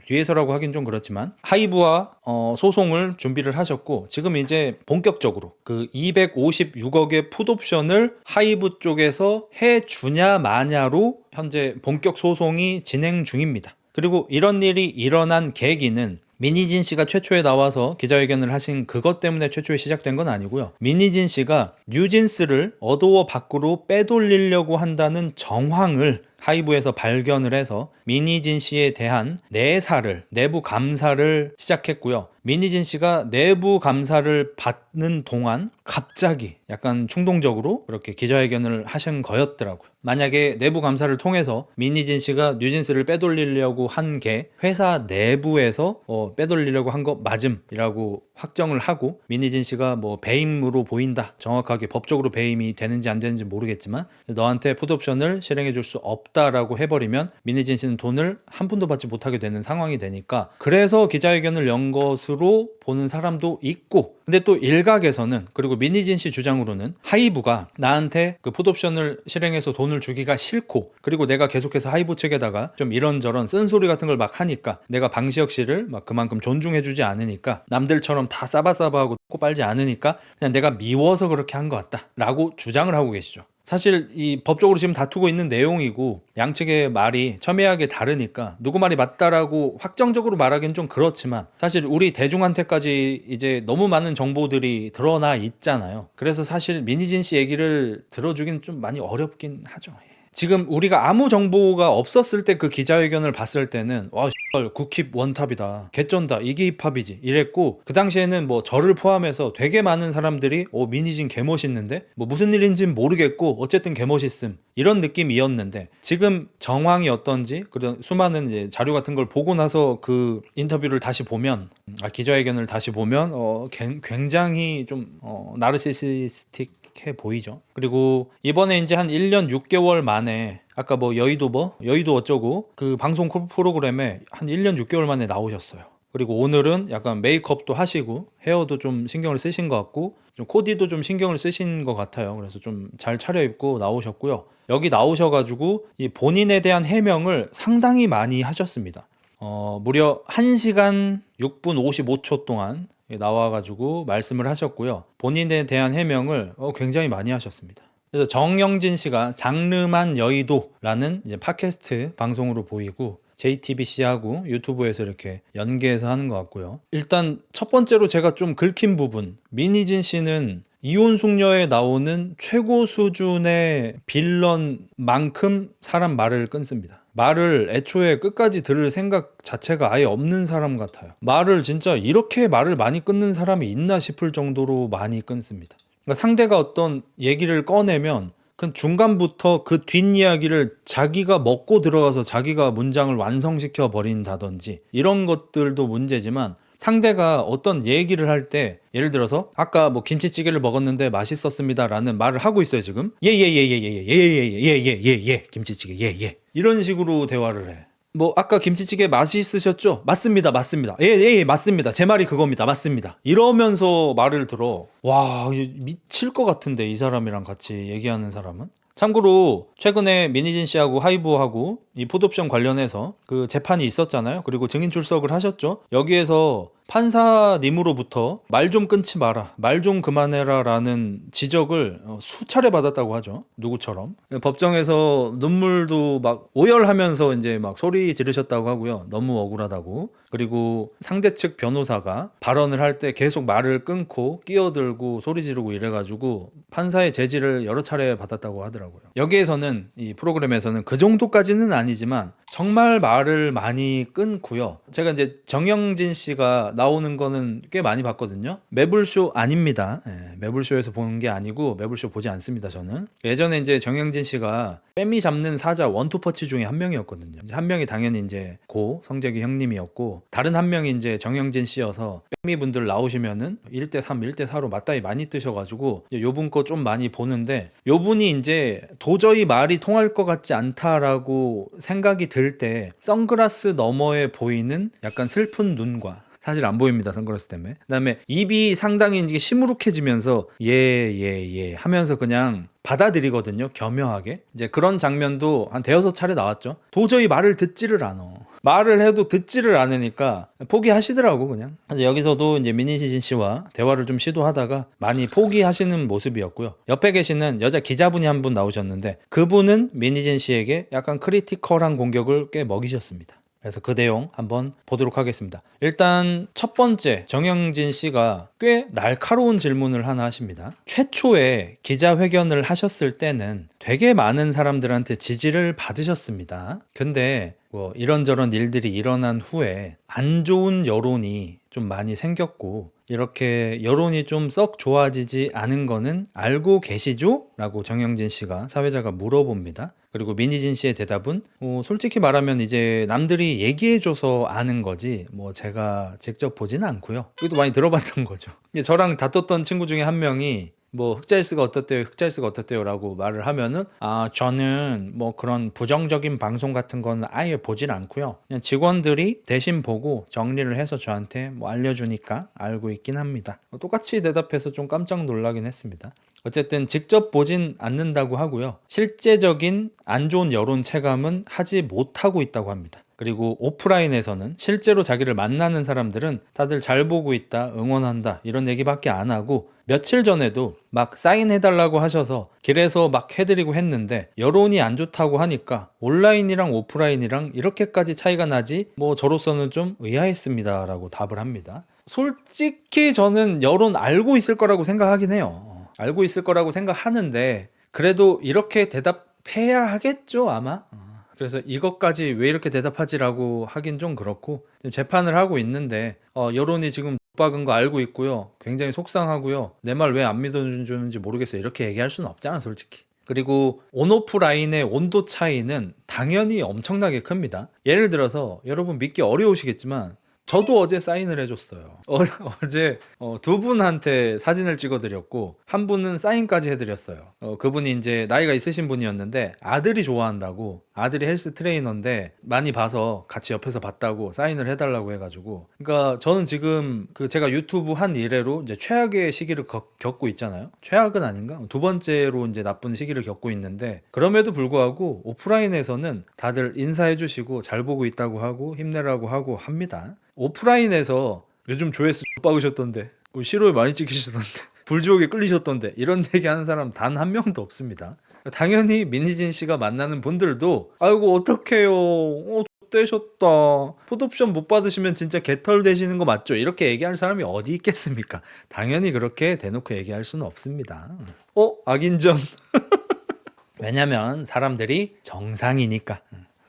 뒤에서라고 하긴 좀 그렇지만 하이브와 소송을 준비를 하셨고, 지금 이제 본격적으로 그 256억의 풋옵션을 하이브 쪽에서 해주냐 마냐로 현재 본격 소송이 진행 중입니다. 그리고 이런 일이 일어난 계기는 민희진 씨가 최초에 나와서 기자회견을 하신 그것 때문에 최초에 시작된 건 아니고요. 민희진 씨가 뉴진스를 어도어 밖으로 빼돌리려고 한다는 정황을 하이브에서 발견을 해서 민희진 씨에 대한 내부 감사를 시작했고요. 민희진 씨가 내부 감사를 받는 동안 갑자기 약간 충동적으로 그렇게 기자회견을 하신 거였더라고요. 만약에 내부 감사를 통해서 민희진 씨가 뉴진스를 빼돌리려고 한 게 회사 내부에서 빼돌리려고 한 거 맞음이라고 확정을 하고, 민희진 씨가 뭐 배임으로 보인다, 정확하게 법적으로 배임이 되는지 안 되는지 모르겠지만 너한테 풋옵션을 실행해 줄 수 없다라고 해버리면 민희진 씨는 돈을 한 푼도 받지 못하게 되는 상황이 되니까, 그래서 기자회견을 연 것으로 보는 사람도 있고, 근데 또 일각에서는, 그리고 민희진 씨 주장으로는 하이브가 나한테 그 풋옵션을 실행해서 돈을 주기가 싫고, 그리고 내가 계속해서 하이브 측에다가 좀 이런저런 쓴소리 같은 걸 막 하니까, 내가 방시혁 씨를 막 그만큼 존중해주지 않으니까, 남들처럼 다 싸바싸바하고 빨지 않으니까 그냥 내가 미워서 그렇게 한 것 같다 라고 주장을 하고 계시죠. 사실 이 법적으로 지금 다투고 있는 내용이고 양측의 말이 첨예하게 다르니까 누구 말이 맞다라고 확정적으로 말하기는 좀 그렇지만, 사실 우리 대중한테까지 이제 너무 많은 정보들이 드러나 있잖아요. 그래서 사실 민희진 씨 얘기를 들어주긴 좀 많이 어렵긴 하죠. 지금 우리가 아무 정보가 없었을 때 그 기자회견을 봤을 때는 와 국힙 원탑이다, 개쩐다, 이게 힙합이지 이랬고, 그 당시에는 뭐 저를 포함해서 되게 많은 사람들이 민희진 개멋있는데 뭐 무슨 일인지는 모르겠고 어쨌든 개멋있음 이런 느낌이었는데, 지금 정황이 어떤지 그런 수많은 이제 자료 같은 걸 보고 나서 그 인터뷰를 다시 보면, 기자회견을 다시 보면 굉장히 좀 나르시시스틱 해 보이죠. 그리고 이번에 이제 한 1년 6개월 만에 아까 뭐 여의도 어쩌고 그 방송 프로그램에 한 1년 6개월 만에 나오셨어요. 그리고 오늘은 약간 메이크업도 하시고 헤어도 좀 신경을 쓰신 것 같고, 좀 코디도 좀 신경을 쓰신 것 같아요. 그래서 좀 잘 차려입고 나오셨고요. 여기 나오셔가지고 이 본인에 대한 해명을 상당히 많이 하셨습니다. 무려 1시간 6분 55초 동안 나와가지고 말씀을 하셨고요. 본인에 대한 해명을 굉장히 많이 하셨습니다. 그래서 정영진 씨가 장르만 여의도라는 이제 팟캐스트 방송으로 보이고, JTBC하고 유튜브에서 이렇게 연계해서 하는 것 같고요. 일단 첫 번째로 제가 좀 긁힌 부분, 민희진 씨는 이혼숙녀에 나오는 최고 수준의 빌런만큼 사람 말을 끊습니다. 말을 애초에 끝까지 들을 생각 자체가 아예 없는 사람 같아요. 말을 진짜 이렇게 말을 많이 끊는 사람이 있나 싶을 정도로 많이 끊습니다. 그러니까 상대가 어떤 얘기를 꺼내면 그 중간부터 그 뒷이야기를 자기가 먹고 들어가서 자기가 문장을 완성시켜 버린다든지 이런 것들도 문제지만, 상대가 어떤 얘기를 할 때 예를 들어서 아까 뭐 김치찌개를 먹었는데 맛있었습니다 라는 말을 하고 있어요. 지금 예예예예예예예예예예예 김치찌개 예예 이런 식으로 대화를 해. 뭐 아까 김치찌개 맛있으셨죠? 맞습니다 맞습니다 예예 맞습니다 제 말이 그겁니다 맞습니다 이러면서 말을 들어. 와 미칠 것 같은데, 이 사람이랑 같이 얘기하는 사람은. 참고로 최근에 민희진 씨하고 하이브하고 이 풋옵션 관련해서 그 재판이 있었잖아요. 그리고 증인 출석을 하셨죠. 여기에서 판사님으로부터 말 좀 끊지 마라, 말 좀 그만해라 라는 지적을 수차례 받았다고 하죠. 누구처럼. 법정에서 눈물도 막 오열하면서 이제 막 소리 지르셨다고 하고요. 너무 억울하다고. 그리고 상대 측 변호사가 발언을 할 때 계속 말을 끊고 끼어들고 소리 지르고 이래가지고 판사의 제지를 여러 차례 받았다고 하더라고요. 여기에서는, 이 프로그램에서는 그 정도까지는 아니지만 정말 말을 많이 끊고요. 제가 이제 정영진 씨가 나오는 거는 꽤 많이 봤거든요. 매불쇼 아닙니다. 매불쇼에서 보는 게 아니고 매불쇼 보지 않습니다, 저는. 예전에 이제 정영진 씨가 빼미 잡는 사자 원투퍼치 중에 한 명이었거든요. 한 명이 당연히 이제 고 성재기 형님이었고, 다른 한 명이 이제 정영진 씨여서 빼미 분들 나오시면은 1대3, 1대4로 맞다이 많이 뜨셔가지고 요분 거 좀 많이 보는데, 요분이 이제 도저히 말이 통할 것 같지 않다라고 생각이 들 때 선글라스 너머에 보이는 약간 슬픈 눈과, 사실 안 보입니다 선글라스 때문에, 그다음에 입이 상당히 이게 시무룩해지면서 예 하면서 그냥 받아들이거든요. 겸허하게. 이제 그런 장면도 한 대여섯 차례 나왔죠. 도저히 말을 듣지를 않아. 말을 해도 듣지를 않으니까 포기하시더라고 그냥. 그래서 여기서도 이제 민희진 씨와 대화를 좀 시도하다가 많이 포기하시는 모습이었고요. 옆에 계시는 여자 기자분이 한 분 나오셨는데, 그분은 민희진 씨에게 약간 크리티컬한 공격을 꽤 먹이셨습니다. 그래서 그 내용 한번 보도록 하겠습니다. 일단 첫 번째, 정영진 씨가 꽤 날카로운 질문을 하나 하십니다. 최초에 기자회견을 하셨을 때는 되게 많은 사람들한테 지지를 받으셨습니다. 근데 뭐 이런저런 일들이 일어난 후에 안 좋은 여론이 좀 많이 생겼고, 이렇게 여론이 좀 썩 좋아지지 않은 거는 알고 계시죠? 라고 정영진 씨가, 사회자가 물어봅니다. 그리고 민희진 씨의 대답은 솔직히 말하면 이제 남들이 얘기해줘서 아는 거지 뭐 제가 직접 보지는 않고요. 이것도 많이 들어봤던 거죠. 저랑 다퉜던 친구 중에 한 명이 뭐 흑자일스가 어떻대요 흑자일스가 어떻대요 라고 말을 하면은, 저는 뭐 그런 부정적인 방송 같은 건 아예 보질 않고요, 그냥 직원들이 대신 보고 정리를 해서 저한테 뭐 알려주니까 알고 있긴 합니다. 똑같이 대답해서 좀 깜짝 놀라긴 했습니다. 어쨌든 직접 보진 않는다고 하고요, 실제적인 안 좋은 여론 체감은 하지 못하고 있다고 합니다. 그리고 오프라인에서는 실제로 자기를 만나는 사람들은 다들 잘 보고 있다, 응원한다 이런 얘기밖에 안 하고, 며칠 전에도 막 사인해달라고 하셔서 길에서 막 해드리고 했는데 여론이 안 좋다고 하니까 온라인이랑 오프라인이랑 이렇게까지 차이가 나지 뭐 저로서는 좀 의아했습니다 라고 답을 합니다. 솔직히 저는 여론 알고 있을 거라고 생각하긴 해요. 알고 있을 거라고 생각하는데 그래도 이렇게 대답해야 하겠죠 아마. 그래서 이것까지 왜 이렇게 대답하지라고 하긴 좀 그렇고, 지금 재판을 하고 있는데 여론이 지금 박은 거 알고 있고요, 굉장히 속상하고요, 내 말 왜 안 믿어주는지 모르겠어요 이렇게 얘기할 수는 없잖아 솔직히. 그리고 온오프라인의 온도 차이는 당연히 엄청나게 큽니다. 예를 들어서 여러분 믿기 어려우시겠지만 저도 어제 사인을 해줬어요. 어제 두 분한테 사진을 찍어드렸고 한 분은 사인까지 해드렸어요. 그분이 이제 나이가 있으신 분이었는데 아들이 좋아한다고, 아들이 헬스 트레이너인데 많이 봐서 같이 옆에서 봤다고 사인을 해달라고 해가지고. 그러니까 저는 지금 그 제가 유튜브 한 이래로 이제 최악의 시기를 겪고 있잖아요. 최악은 아닌가? 두 번째로 이제 나쁜 시기를 겪고 있는데, 그럼에도 불구하고 오프라인에서는 다들 인사해주시고 잘 보고 있다고 하고 힘내라고 하고 합니다. 오프라인에서 요즘 조회수 박으셨던데, 시로에 많이 찍히시던데, 불지옥에 끌리셨던데 이런 얘기 하는 사람 단 한 명도 없습니다. 당연히 민희진 씨가 만나는 분들도 아이고 어떡해요, 떼셨다, 풋옵션 못 받으시면 진짜 개털 되시는 거 맞죠? 이렇게 얘기할 사람이 어디 있겠습니까? 당연히 그렇게 대놓고 얘기할 수는 없습니다. 악인전. 왜냐면 사람들이 정상이니까,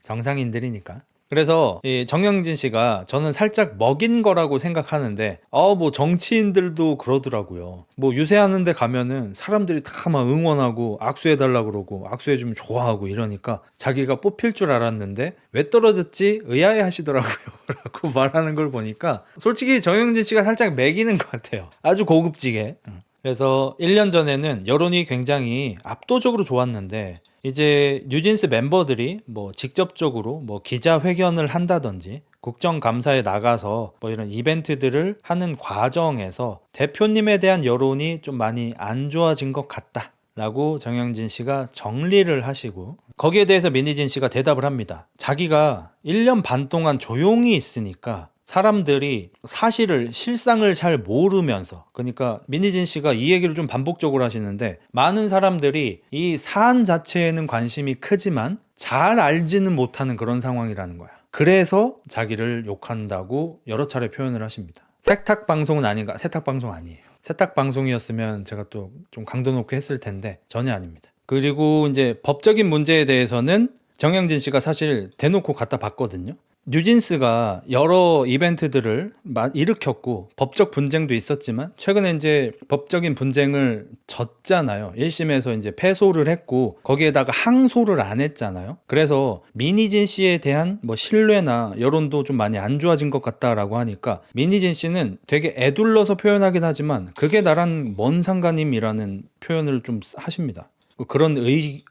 정상인들이니까. 그래서 이 정영진 씨가 저는 살짝 먹인 거라고 생각하는데 뭐 정치인들도 그러더라고요. 뭐 유세하는 데 가면은 사람들이 다 막 응원하고 악수해달라고 그러고 악수해주면 좋아하고 이러니까 자기가 뽑힐 줄 알았는데 왜 떨어졌지? 의아해 하시더라고요. 라고 말하는 걸 보니까 솔직히 정영진 씨가 살짝 매기는 것 같아요. 아주 고급지게. 그래서 1년 전에는 여론이 굉장히 압도적으로 좋았는데 이제 뉴진스 멤버들이 뭐 직접적으로 뭐 기자회견을 한다든지 국정감사에 나가서 뭐 이런 이벤트들을 하는 과정에서 대표님에 대한 여론이 좀 많이 안 좋아진 것 같다 라고 정영진 씨가 정리를 하시고 거기에 대해서 민희진 씨가 대답을 합니다. 자기가 1년 반 동안 조용히 있으니까 사람들이 사실을 실상을 잘 모르면서 그러니까 민희진 씨가 이 얘기를 좀 반복적으로 하시는데 많은 사람들이 이 사안 자체에는 관심이 크지만 잘 알지는 못하는 그런 상황이라는 거야. 그래서 자기를 욕한다고 여러 차례 표현을 하십니다. 세탁 방송은 아닌가? 세탁 방송 아니에요. 세탁 방송이었으면 제가 또 좀 강도 높게 했을 텐데 전혀 아닙니다. 그리고 이제 법적인 문제에 대해서는 정영진 씨가 사실 대놓고 갖다 봤거든요. 뉴진스가 여러 이벤트들을 일으켰고 법적 분쟁도 있었지만 최근에 이제 법적인 분쟁을 졌잖아요. 1심에서 이제 패소를 했고 거기에다가 항소를 안 했잖아요. 그래서 민희진 씨에 대한 뭐 신뢰나 여론도 좀 많이 안 좋아진 것 같다라고 하니까 민희진 씨는 되게 애둘러서 표현하긴 하지만 그게 나랑 뭔 상관임이라는 표현을 좀 하십니다. 그런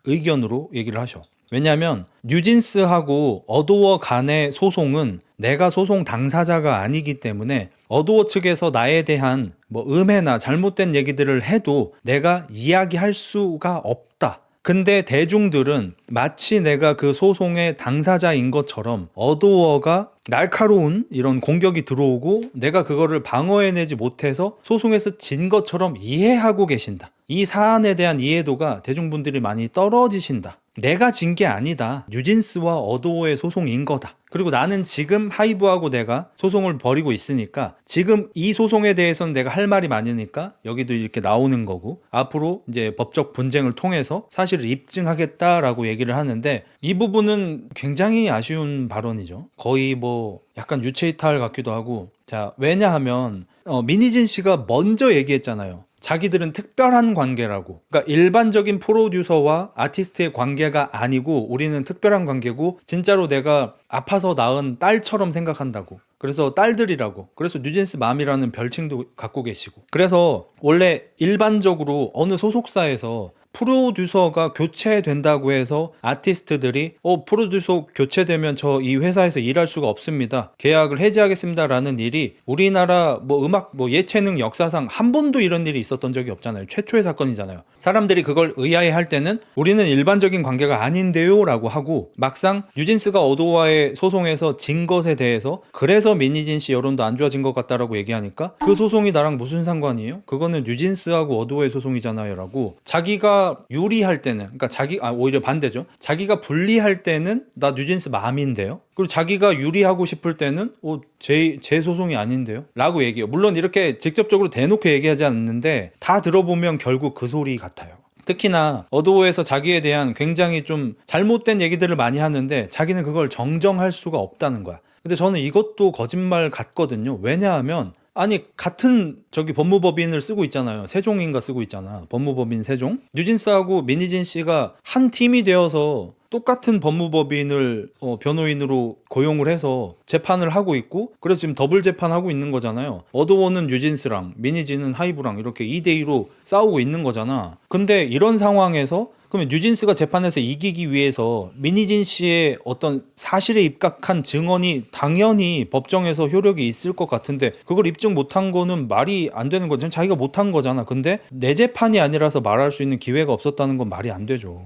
의견으로 얘기를 하셔. 왜냐하면 뉴진스하고 어도어 간의 소송은 내가 소송 당사자가 아니기 때문에 어도어 측에서 나에 대한 뭐 음해나 잘못된 얘기들을 해도 내가 이야기할 수가 없다. 근데 대중들은 마치 내가 그 소송의 당사자인 것처럼 어도어가 날카로운 이런 공격이 들어오고 내가 그거를 방어해내지 못해서 소송에서 진 것처럼 이해하고 계신다. 이 사안에 대한 이해도가 대중분들이 많이 떨어지신다. 내가 진 게 아니다. 뉴진스와 어도어의 소송인 거다. 그리고 나는 지금 하이브하고 내가 소송을 벌이고 있으니까 지금 이 소송에 대해서는 내가 할 말이 많으니까 여기도 이렇게 나오는 거고 앞으로 이제 법적 분쟁을 통해서 사실을 입증하겠다라고 얘기를 하는데 이 부분은 굉장히 아쉬운 발언이죠. 거의 뭐 약간 유체이탈 같기도 하고 자 왜냐하면 민희진 씨가 먼저 얘기했잖아요. 자기들은 특별한 관계라고. 그러니까 일반적인 프로듀서와 아티스트의 관계가 아니고 우리는 특별한 관계고 진짜로 내가 아파서 낳은 딸처럼 생각한다고. 그래서 딸들이라고. 그래서 뉴진스 맘이라는 별칭도 갖고 계시고. 그래서 원래 일반적으로 어느 소속사에서 프로듀서가 교체된다고 해서 아티스트들이 프로듀서 교체되면 저 이 회사에서 일할 수가 없습니다. 계약을 해지하겠습니다. 라는 일이 우리나라 뭐 음악 뭐 예체능 역사상 한 번도 이런 일이 있었던 적이 없잖아요. 최초의 사건이잖아요. 사람들이 그걸 의아해 할 때는 우리는 일반적인 관계가 아닌데요 라고 하고 막상 뉴진스가 어도어와의 소송에서 진 것에 대해서 그래서 민희진 씨 여론도 안 좋아진 것 같다라고 얘기하니까 그 소송이 나랑 무슨 상관이에요? 그거는 뉴진스하고 어도어의 소송이잖아요 라고 자기가 유리할 때는 그러니까 오히려 반대죠. 자기가 불리할 때는 나 뉴진스 맘인데요. 그리고 자기가 유리하고 싶을 때는 제 소송이 아닌데요 라고 얘기해요. 물론 이렇게 직접적으로 대놓고 얘기하지 않는데 다 들어보면 결국 그 소리 같아요. 특히나 어도어에서 자기에 대한 굉장히 좀 잘못된 얘기들을 많이 하는데 자기는 그걸 정정할 수가 없다는 거야. 근데 저는 이것도 거짓말 같거든요. 왜냐하면 아니 같은 법무법인을 쓰고 있잖아요. 세종인가 쓰고 있잖아. 법무법인 세종. 뉴진스하고 민희진 씨가 한 팀이 되어서 똑같은 법무법인을 변호인으로 고용을 해서 재판을 하고 있고 그래서 지금 더블 재판하고 있는 거잖아요. 어도어는 뉴진스랑 민희진은 하이브랑 이렇게 2대2로 싸우고 있는 거잖아. 근데 이런 상황에서 그러면 뉴진스가 재판에서 이기기 위해서 민희진 씨의 어떤 사실에 입각한 증언이 당연히 법정에서 효력이 있을 것 같은데 그걸 입증 못한 거는 말이 안 되는 거죠. 자기가 못한 거잖아. 근데 내 재판이 아니라서 말할 수 있는 기회가 없었다는 건 말이 안 되죠.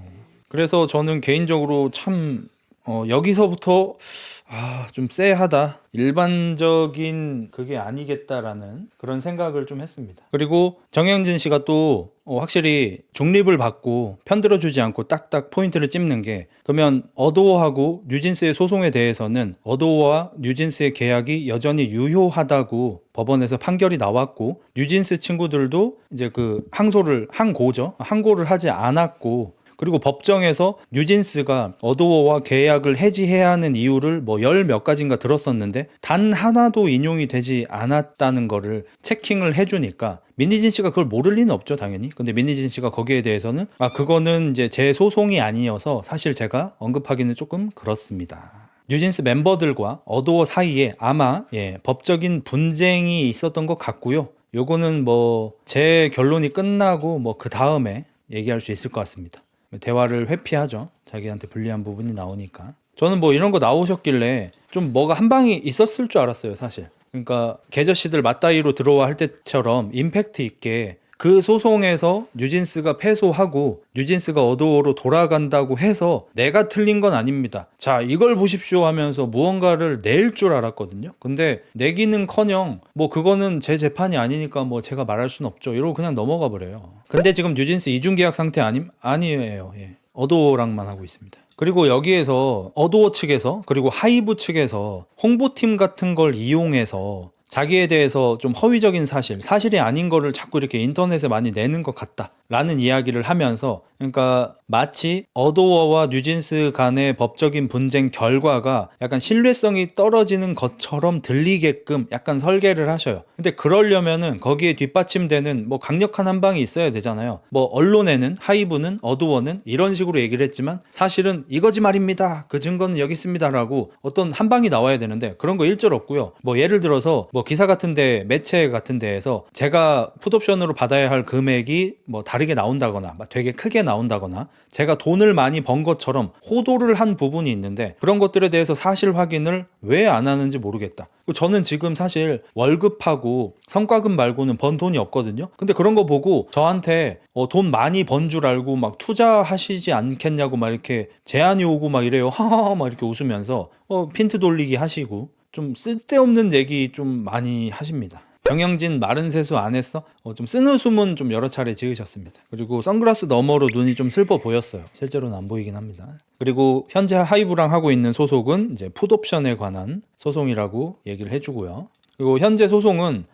그래서 저는 개인적으로 참 여기서부터 좀 쎄하다. 일반적인 그게 아니겠다라는 그런 생각을 좀 했습니다. 그리고 정영진 씨가 또 확실히 중립을 받고 편들어주지 않고 딱딱 포인트를 찝는 게 그러면 어도어하고 뉴진스의 소송에 대해서는 어도어와 뉴진스의 계약이 여전히 유효하다고 법원에서 판결이 나왔고 뉴진스 친구들도 이제 그 항고를 하지 않았고 그리고 법정에서 뉴진스가 어도어와 계약을 해지해야 하는 이유를 뭐 열 몇 가지인가 들었었는데 단 하나도 인용이 되지 않았다는 거를 체킹을 해주니까 민희진 씨가 그걸 모를 리는 없죠, 당연히. 근데 민희진 씨가 거기에 대해서는 그거는 이제 제 소송이 아니어서 사실 제가 언급하기는 조금 그렇습니다. 뉴진스 멤버들과 어도어 사이에 아마 법적인 분쟁이 있었던 것 같고요. 요거는 뭐 제 결론이 끝나고 뭐 그 다음에 얘기할 수 있을 것 같습니다. 대화를 회피하죠. 자기한테 불리한 부분이 나오니까. 저는 뭐 이런 거 나오셨길래 좀 뭐가 한 방이 있었을 줄 알았어요, 사실. 그러니까 계저씨들 맞다이로 들어와 할 때처럼 임팩트 있게 그 소송에서 뉴진스가 패소하고 뉴진스가 어도어로 돌아간다고 해서 내가 틀린 건 아닙니다. 자, 이걸 보십시오 하면서 무언가를 낼 줄 알았거든요. 근데 내기는커녕 뭐 그거는 제 재판이 아니니까 뭐 제가 말할 수는 없죠. 이러고 그냥 넘어가 버려요. 근데 지금 뉴진스 이중계약 상태 아니에요. 어도어랑만 하고 있습니다. 그리고 여기에서 어도어 측에서 그리고 하이브 측에서 홍보팀 같은 걸 이용해서 자기에 대해서 좀 허위적인 사실이 아닌 거를 자꾸 이렇게 인터넷에 많이 내는 것 같다라는 이야기를 하면서, 그러니까 마치 어도어와 뉴진스 간의 법적인 분쟁 결과가 약간 신뢰성이 떨어지는 것처럼 들리게끔 약간 설계를 하셔요. 근데 그러려면은 거기에 뒷받침되는 뭐 강력한 한 방이 있어야 되잖아요. 뭐 언론에는 하이브는 어도어는 이런 식으로 얘기를 했지만 사실은 이거지 말입니다. 그 증거는 여기 있습니다라고 어떤 한 방이 나와야 되는데 그런 거 일절 없고요. 뭐 예를 들어서 뭐 기사 같은데 매체 같은 데에서 제가 풋옵션으로 받아야 할 금액이 뭐 다르게 나온다거나 되게 크게 나온다거나 제가 돈을 많이 번 것처럼 호도를 한 부분이 있는데 그런 것들에 대해서 사실 확인을 왜 안 하는지 모르겠다. 저는 지금 사실 월급하고 성과금 말고는 번 돈이 없거든요. 근데 그런 거 보고 저한테 돈 많이 번 줄 알고 막 투자하시지 않겠냐고 막 이렇게 제안이 오고 막 이래요. 하하하 막 이렇게 웃으면서 핀트 돌리기 하시고 좀 쓸데없는 얘기 좀 많이 하십니다. 정영진 마른 세수 안 했어? 좀 쓴웃음은 좀 여러 차례 지으셨습니다. 그리고 선글라스 너머로 눈이 좀 슬퍼 보였어요. 실제로는 안 보이긴 합니다. 그리고 현재 하이브랑 하고 있는 소송은 이제 풋옵션에 관한 소송이라고 얘기를 해주고요. 그리고 현재 소송은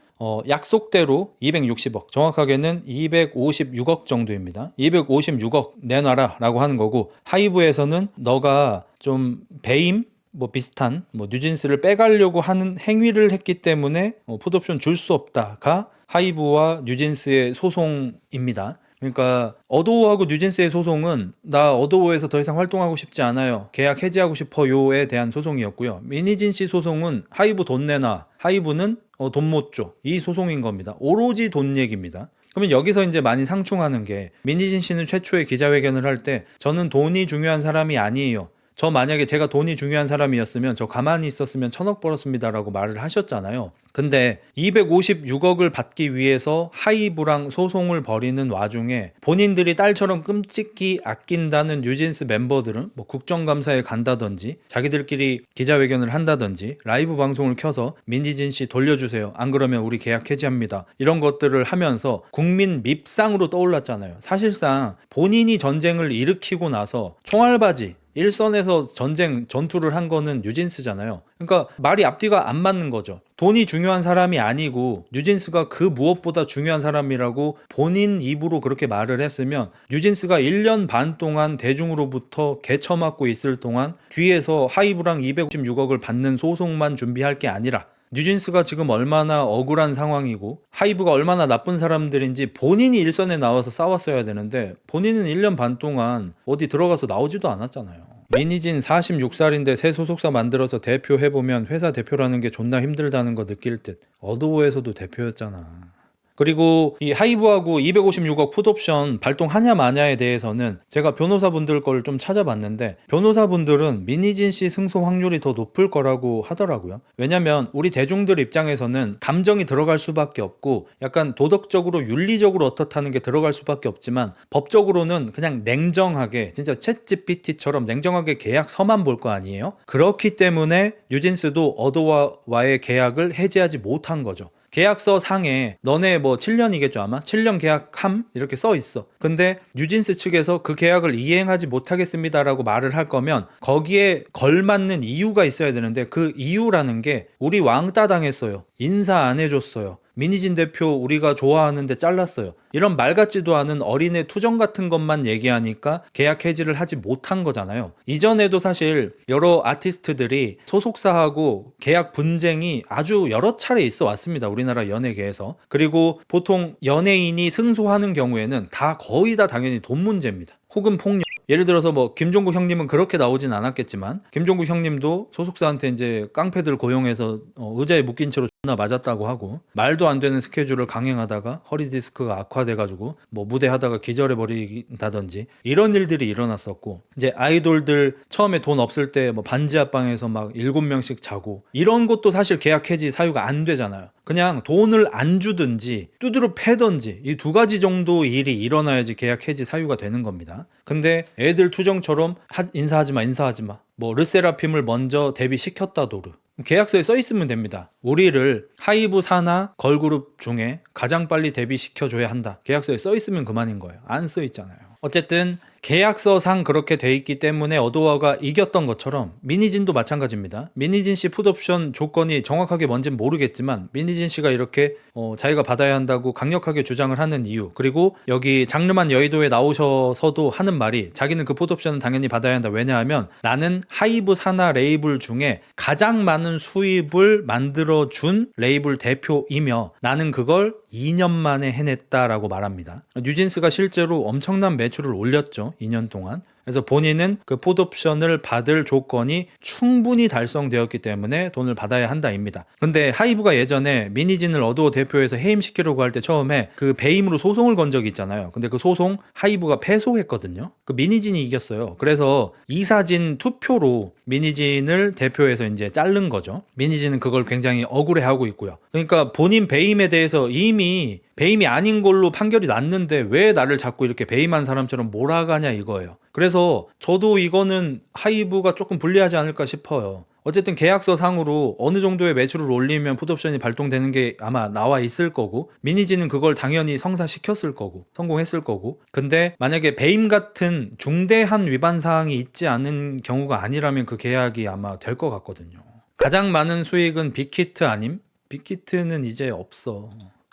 약속대로 260억, 정확하게는 256억 정도입니다. 256억 내놔라 라고 하는 거고, 하이브에서는 너가 좀 배임? 뭐 비슷한 뉴진스를 빼가려고 하는 행위를 했기 때문에 풋옵션 줄 수 없다가 하이브와 뉴진스의 소송입니다. 그러니까 어도어하고 뉴진스의 소송은 나 어도어에서 더 이상 활동하고 싶지 않아요, 계약 해지하고 싶어요에 대한 소송이었고요. 민희진 씨 소송은 하이브 돈 내놔, 하이브는 돈 못 줘, 이 소송인 겁니다. 오로지 돈 얘기입니다. 그러면 여기서 이제 많이 상충하는 게, 민희진 씨는 최초의 기자회견을 할 때 저는 돈이 중요한 사람이 아니에요, 저 만약에 제가 돈이 중요한 사람이었으면 저 가만히 있었으면 1,000억 벌었습니다 라고 말을 하셨잖아요. 근데 256억을 받기 위해서 하이브랑 소송을 벌이는 와중에 본인들이 딸처럼 끔찍히 아낀다는 뉴진스 멤버들은 뭐 국정감사에 간다든지 자기들끼리 기자회견을 한다든지 라이브 방송을 켜서 민희진 씨 돌려주세요, 안 그러면 우리 계약 해지합니다, 이런 것들을 하면서 국민 밉상으로 떠올랐잖아요. 사실상 본인이 전쟁을 일으키고 나서 총알바지 일선에서 전투를 한 거는 뉴진스잖아요. 그러니까 말이 앞뒤가 안 맞는 거죠. 돈이 중요한 사람이 아니고 뉴진스가 그 무엇보다 중요한 사람이라고 본인 입으로 그렇게 말을 했으면 뉴진스가 1년 반 동안 대중으로부터 개처맞고 있을 동안 뒤에서 하이브랑 256억을 받는 소송만 준비할 게 아니라 뉴진스가 지금 얼마나 억울한 상황이고 하이브가 얼마나 나쁜 사람들인지 본인이 일선에 나와서 싸웠어야 되는데 본인은 1년 반 동안 어디 들어가서 나오지도 않았잖아요. 민희진 46살인데 새 소속사 만들어서 대표 해보면 회사 대표라는 게 존나 힘들다는 거 느낄 듯. 어도어에서도 대표였잖아. 그리고 이 하이브하고 256억 풋옵션 발동하냐 마냐에 대해서는 제가 변호사분들 걸 좀 찾아봤는데 변호사분들은 민희진 씨 승소 확률이 더 높을 거라고 하더라고요. 왜냐면 우리 대중들 입장에서는 감정이 들어갈 수밖에 없고 약간 도덕적으로 윤리적으로 어떻다는 게 들어갈 수밖에 없지만 법적으로는 그냥 냉정하게 진짜 챗GPT처럼 냉정하게 계약서만 볼 거 아니에요. 그렇기 때문에 뉴진스도 어도어와의 계약을 해지하지 못한 거죠. 계약서 상에 너네 뭐 7년이겠죠 아마? 7년 계약함? 이렇게 써 있어. 근데 뉴진스 측에서 그 계약을 이행하지 못하겠습니다라고 말을 할 거면 거기에 걸맞는 이유가 있어야 되는데 그 이유라는 게 우리 왕따 당했어요, 인사 안 해줬어요, 민희진 대표 우리가 좋아하는데 잘랐어요. 이런 말 같지도 않은 어린애 투정 같은 것만 얘기하니까 계약 해지를 하지 못한 거잖아요. 이전에도 사실 여러 아티스트들이 소속사하고 계약 분쟁이 아주 여러 차례 있어 왔습니다. 우리나라 연예계에서. 그리고 보통 연예인이 승소하는 경우에는 다 거의 다 당연히 돈 문제입니다. 혹은 폭력. 예를 들어서 뭐 김종국 형님은 그렇게 나오진 않았겠지만 김종국 형님도 소속사한테 이제 깡패들 고용해서 의자에 묶인 채로 존나 맞았다고 하고, 말도 안 되는 스케줄을 강행하다가 허리 디스크가 악화돼가지고 뭐 무대 하다가 기절해 버린다든지 이런 일들이 일어났었고, 이제 아이돌들 처음에 돈 없을 때 뭐 반지 하방에서 막 7명씩 자고 이런 것도 사실 계약 해지 사유가 안 되잖아요. 그냥 돈을 안 주든지 두드러 패든지 이 두 가지 정도 일이 일어나야지 계약 해지 사유가 되는 겁니다. 근데 애들 투정처럼 인사하지 마 뭐 르세라핌을 먼저 데뷔시켰다도르 계약서에 써 있으면 됩니다. 우리를 하이브 산하 걸그룹 중에 가장 빨리 데뷔시켜줘야 한다. 계약서에 써 있으면 그만인 거예요. 안 써 있잖아요. 어쨌든 계약서상 그렇게 돼 있기 때문에 어도어가 이겼던 것처럼 민희진도 마찬가지입니다. 민희진 씨 풋옵션 조건이 정확하게 뭔지는 모르겠지만 민희진 씨가 이렇게 자기가 받아야 한다고 강력하게 주장을 하는 이유, 그리고 여기 장르만 여의도에 나오셔서도 하는 말이 자기는 그 풋옵션은 당연히 받아야 한다. 왜냐하면 나는 하이브 산하 레이블 중에 가장 많은 수입을 만들어준 레이블 대표이며 나는 그걸 2년 만에 해냈다라고 말합니다. 뉴진스가 실제로 엄청난 매출을 올렸죠. 2년 동안. 그래서 본인은 그 풋옵션을 받을 조건이 충분히 달성되었기 때문에 돈을 받아야 한다입니다. 근데 하이브가 예전에 민희진을 어도어 대표에서 해임시키려고 할 때 처음에 그 배임으로 소송을 건 적이 있잖아요. 근데 그 소송 하이브가 패소했거든요. 그 민희진이 이겼어요. 그래서 이사진 투표로 민희진을 대표해서 이제 자른 거죠. 민희진은 그걸 굉장히 억울해하고 있고요. 그러니까 본인 배임에 대해서 이미 배임이 아닌 걸로 판결이 났는데 왜 나를 자꾸 이렇게 배임한 사람처럼 몰아가냐 이거예요. 그래서 저도 이거는 하이브가 조금 불리하지 않을까 싶어요. 어쨌든 계약서 상으로 어느 정도의 매출을 올리면 풋옵션이 발동되는 게 아마 나와 있을 거고, 민희진은 그걸 당연히 성사시켰을 거고 성공했을 거고, 근데 만약에 배임 같은 중대한 위반 사항이 있지 않은 경우가 아니라면 그 계약이 아마 될 것 같거든요. 가장 많은 수익은 빅히트 아님? 빅히트는 이제 없어.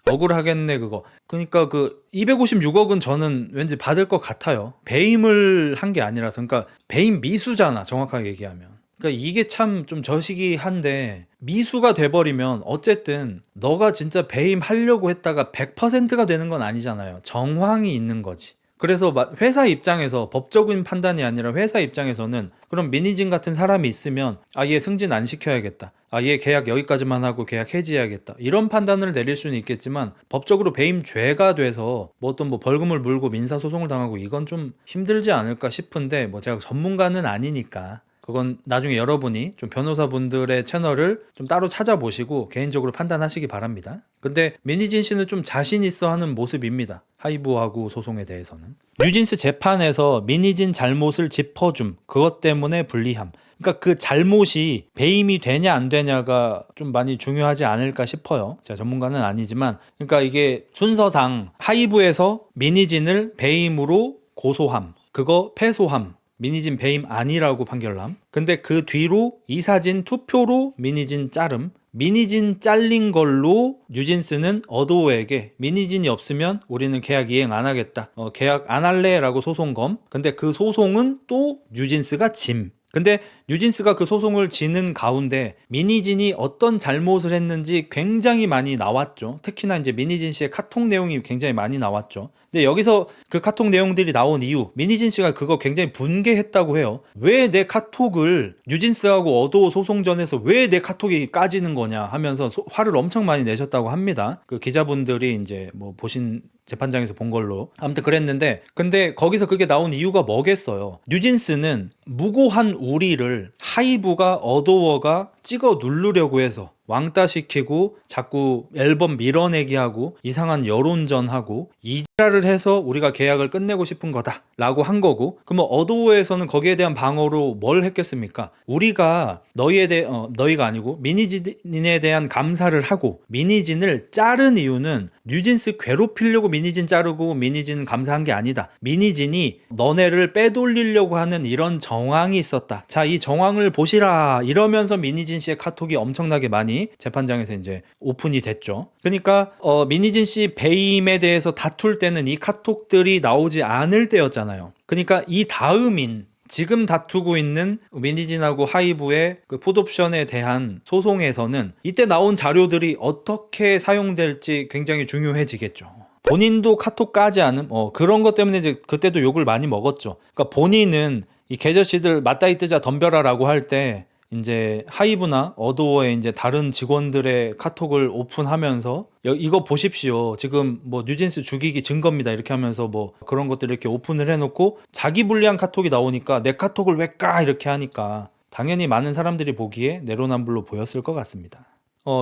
억울하겠네 그거. 그러니까 그 256억은 저는 왠지 받을 것 같아요. 배임을 한 게 아니라서. 그러니까 배임 미수잖아, 정확하게 얘기하면. 그러니까 이게 참 좀 저시기한데, 미수가 돼버리면 어쨌든 너가 진짜 배임하려고 했다가 100%가 되는 건 아니잖아요. 정황이 있는 거지. 그래서 회사 입장에서 법적인 판단이 아니라 회사 입장에서는 그럼 민희진 같은 사람이 있으면 얘 승진 안 시켜야겠다, 얘 계약 여기까지만 하고 계약 해지해야겠다, 이런 판단을 내릴 수는 있겠지만 법적으로 배임죄가 돼서 뭐 어떤 뭐 벌금을 물고 민사소송을 당하고 이건 좀 힘들지 않을까 싶은데, 뭐 제가 전문가는 아니니까 그건 나중에 여러분이 좀 변호사분들의 채널을 좀 따로 찾아보시고 개인적으로 판단하시기 바랍니다. 근데 민희진 씨는 좀 자신 있어 하는 모습입니다. 하이브하고 소송에 대해서는. 뉴진스 재판에서 민희진 잘못을 짚어줌, 그것 때문에 불리함. 그러니까 그 잘못이 배임이 되냐 안 되냐가 좀 많이 중요하지 않을까 싶어요. 제가 전문가는 아니지만, 그러니까 이게 순서상 하이브에서 민희진을 배임으로 고소함, 그거 패소함, 민희진 배임 아니라고 판결남. 근데 그 뒤로 이사진 투표로 민희진 자름, 민희진 잘린 걸로 뉴진스는 어도어에게 민희진이 없으면 우리는 계약 이행 안 하겠다, 계약 안 할래 라고 소송 검. 근데 그 소송은 또 뉴진스가 짐. 근데 뉴진스가 그 소송을 지는 가운데 민희진이 어떤 잘못을 했는지 굉장히 많이 나왔죠. 특히나 이제 민희진 씨의 카톡 내용이 굉장히 많이 나왔죠. 근데 여기서 그 카톡 내용들이 나온 이유, 민희진 씨가 그거 굉장히 분개했다고 해요. 왜 내 카톡을 뉴진스하고 어도어 소송전에서 왜 내 카톡이 까지는 거냐 하면서 화를 엄청 많이 내셨다고 합니다. 그 기자분들이 이제 뭐 보신 재판장에서 본 걸로. 아무튼 그랬는데, 근데 거기서 그게 나온 이유가 뭐겠어요. 뉴진스는 무고한 우리를 하이브가 어도어가 찍어 누르려고 해서 왕따시키고 자꾸 앨범 밀어내기 하고 이상한 여론전하고 이지랄을 해서 우리가 계약을 끝내고 싶은 거다 라고 한 거고, 그러면 어도어에서는 거기에 대한 방어로 뭘 했겠습니까? 우리가 너희가 아니고 민희진에 대한 감사를 하고 민희진을 자른 이유는 뉴진스 괴롭히려고 민희진 자르고 민희진 감사한 게 아니다. 민희진이 너네를 빼돌리려고 하는 이런 정황이 있었다. 자, 이 정황을 보시라 이러면서 민희진 씨의 카톡이 엄청나게 많이 사건이 재판장에서 이제 오픈이 됐죠. 그러니까 민희진 씨 배임에 대해서 다툴 때는 이 카톡들이 나오지 않을 때였잖아요. 그러니까 이 다음인 지금 다투고 있는 민희진하고 하이브의 그 풋옵션에 대한 소송에서는 이때 나온 자료들이 어떻게 사용될지 굉장히 중요해지겠죠. 본인도 카톡 까지 않음? 그런 것 때문에 이제 그때도 욕을 많이 먹었죠. 그러니까 본인은 이 개저씨들 맞다이 뜨자 덤벼라라고 할 때 이제 하이브나 어도어의 이제 다른 직원들의 카톡을 오픈하면서 이거 보십시오. 지금 뭐 뉴진스 죽이기 증거입니다. 이렇게 하면서 뭐 그런 것들을 이렇게 오픈을 해놓고 자기 불리한 카톡이 나오니까 내 카톡을 왜 까? 이렇게 하니까 당연히 많은 사람들이 보기에 내로남불로 보였을 것 같습니다.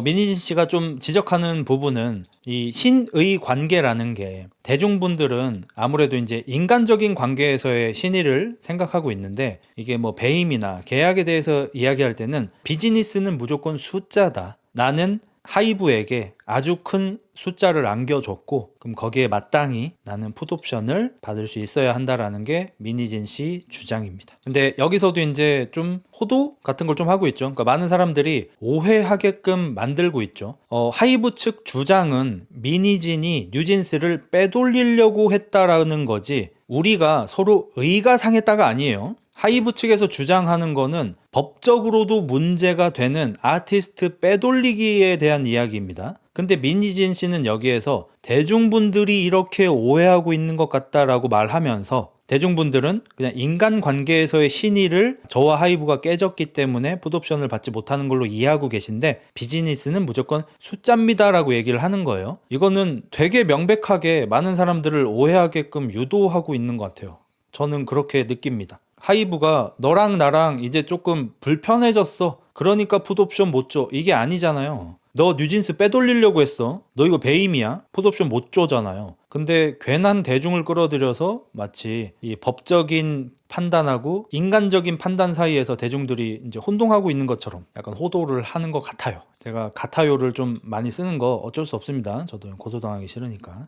민희진 씨가 좀 지적하는 부분은 이 신의 관계라는 게 대중분들은 아무래도 이제 인간적인 관계에서의 신의를 생각하고 있는데 이게 뭐 배임이나 계약에 대해서 이야기할 때는 비즈니스는 무조건 숫자다. 나는 하이브에게 아주 큰 숫자를 안겨줬고 그럼 거기에 마땅히 나는 풋옵션을 받을 수 있어야 한다라는 게 민희진 씨 주장입니다. 근데 여기서도 이제 좀 호도 같은 걸 좀 하고 있죠. 그러니까 많은 사람들이 오해하게끔 만들고 있죠. 하이브 측 주장은 민희진이 뉴진스를 빼돌리려고 했다라는 거지 우리가 서로 의가 상했다가 아니에요. 하이브 측에서 주장하는 거는 법적으로도 문제가 되는 아티스트 빼돌리기에 대한 이야기입니다. 근데 민희진 씨는 여기에서 대중분들이 이렇게 오해하고 있는 것 같다라고 말하면서 대중분들은 그냥 인간관계에서의 신의를 저와 하이브가 깨졌기 때문에 풋옵션을 받지 못하는 걸로 이해하고 계신데 비즈니스는 무조건 숫자입니다라고 얘기를 하는 거예요. 이거는 되게 명백하게 많은 사람들을 오해하게끔 유도하고 있는 것 같아요. 저는 그렇게 느낍니다. 하이브가 너랑 나랑 이제 조금 불편해졌어. 그러니까 풋옵션 못 줘. 이게 아니잖아요. 너 뉴진스 빼돌리려고 했어. 너 이거 배임이야. 풋옵션 못 줘잖아요. 근데 괜한 대중을 끌어들여서 마치 이 법적인 판단하고 인간적인 판단 사이에서 대중들이 이제 혼동하고 있는 것처럼 약간 호도를 하는 것 같아요. 제가 같아요를 좀 많이 쓰는 거 어쩔 수 없습니다. 저도 고소당하기 싫으니까.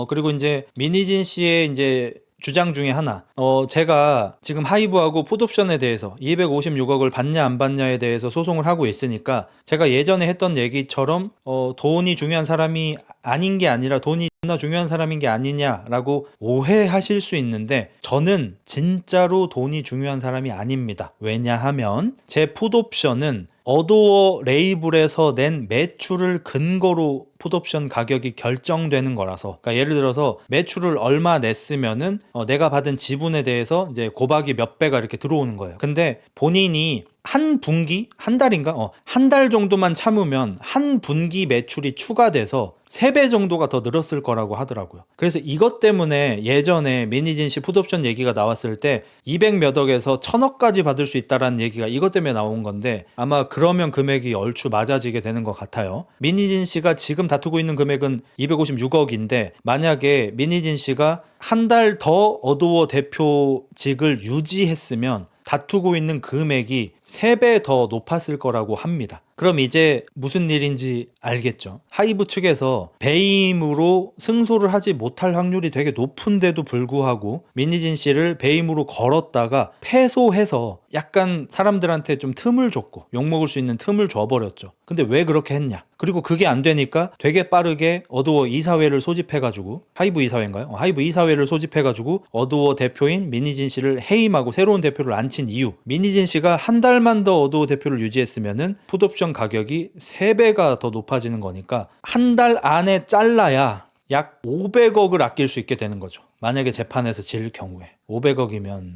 그리고 이제 민희진 씨의 이제 주장 중에 하나 제가 지금 하이브하고 풋옵션에 대해서 256억을 받냐 안 받냐에 대해서 소송을 하고 있으니까 제가 예전에 했던 얘기처럼 돈이 중요한 사람이 아닌 게 아니라 돈이 존나 중요한 사람인 게 아니냐라고 오해하실 수 있는데 저는 진짜로 돈이 중요한 사람이 아닙니다. 왜냐하면 제 풋옵션은 어도어 레이블에서 낸 매출을 근거로 풋옵션 가격이 결정되는 거라서 그러니까 예를 들어서 매출을 얼마 냈으면은 내가 받은 지분에 대해서 이제 고박이 몇 배가 이렇게 들어오는 거예요. 근데 본인이 한 분기? 한 달인가? 한 달 정도만 참으면 한 분기 매출이 추가돼서 3배 정도가 더 늘었을 거라고 하더라고요. 그래서 이것 때문에 예전에 민희진 씨 풋옵션 얘기가 나왔을 때 200 몇 억에서 1000억까지 받을 수 있다라는 얘기가 이것 때문에 나온 건데 아마 그러면 금액이 얼추 맞아지게 되는 것 같아요. 민희진 씨가 지금 다투고 있는 금액은 256억인데 만약에 민희진 씨가 한 달 더 어도어 대표직을 유지했으면 다투고 있는 금액이 3배 더 높았을 거라고 합니다. 그럼 이제 무슨 일인지 알겠죠? 하이브 측에서 배임으로 승소를 하지 못할 확률이 되게 높은데도 불구하고 민희진 씨를 배임으로 걸었다가 패소해서 약간 사람들한테 좀 틈을 줬고 욕먹을 수 있는 틈을 줘버렸죠. 근데 왜 그렇게 했냐? 그리고 그게 안 되니까 되게 빠르게 어도어 이사회를 소집해가지고 하이브 이사회인가요? 하이브 이사회를 소집해가지고 어도어 대표인 민희진 씨를 해임하고 새로운 대표를 앉힌 이유 민희진 씨가 한 달만 더 어도어 대표를 유지했으면은 풋옵션 가격이 3배가 더 높아지는 거니까 한 달 안에 잘라야 약 500억을 아낄 수 있게 되는 거죠. 만약에 재판에서 질 경우에 500억이면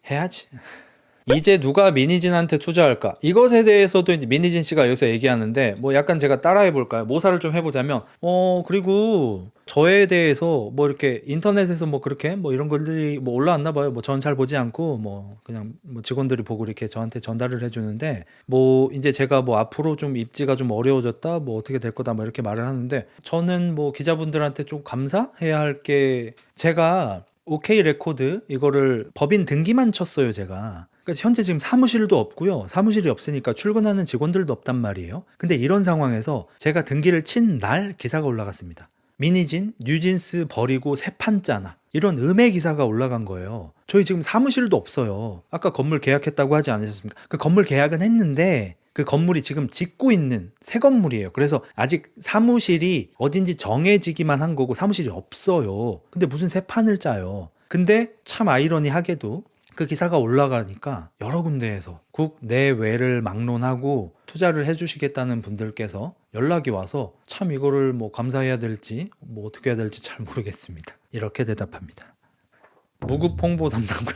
해야지. 이제 누가 민희진한테 투자할까? 이것에 대해서도 이제 민희진 씨가 여기서 얘기하는데 뭐 약간 제가 따라해 볼까요? 모사를 좀 해보자면 그리고 저에 대해서 뭐 이렇게 인터넷에서 뭐 그렇게 뭐 이런 것들이 뭐 올라왔나 봐요. 뭐 전 잘 보지 않고 뭐 그냥 뭐 직원들이 보고 이렇게 저한테 전달을 해주는데 뭐 이제 제가 뭐 앞으로 좀 입지가 좀 어려워졌다 뭐 어떻게 될 거다 뭐 이렇게 말을 하는데 저는 뭐 기자분들한테 좀 감사해야 할 게 제가 OK 레코드 이거를 법인 등기만 쳤어요 제가. 그러니까 현재 지금 사무실도 없고요. 사무실이 없으니까 출근하는 직원들도 없단 말이에요. 근데 이런 상황에서 제가 등기를 친 날 기사가 올라갔습니다. 민희진, 뉴진스 버리고 새 판짜나 이런 음해 기사가 올라간 거예요. 저희 지금 사무실도 없어요. 아까 건물 계약했다고 하지 않으셨습니까? 그 건물 계약은 했는데 그 건물이 지금 짓고 있는 새 건물이에요. 그래서 아직 사무실이 어딘지 정해지기만 한 거고 사무실이 없어요. 근데 무슨 새 판을 짜요. 근데 참 아이러니하게도 그 기사가 올라가니까 여러 군데에서 국내외를 막론하고 투자를 해주시겠다는 분들께서 연락이 와서 참 이거를 뭐 감사해야 될지 뭐 어떻게 해야 될지 잘 모르겠습니다. 이렇게 대답합니다. 무급 홍보 담당관.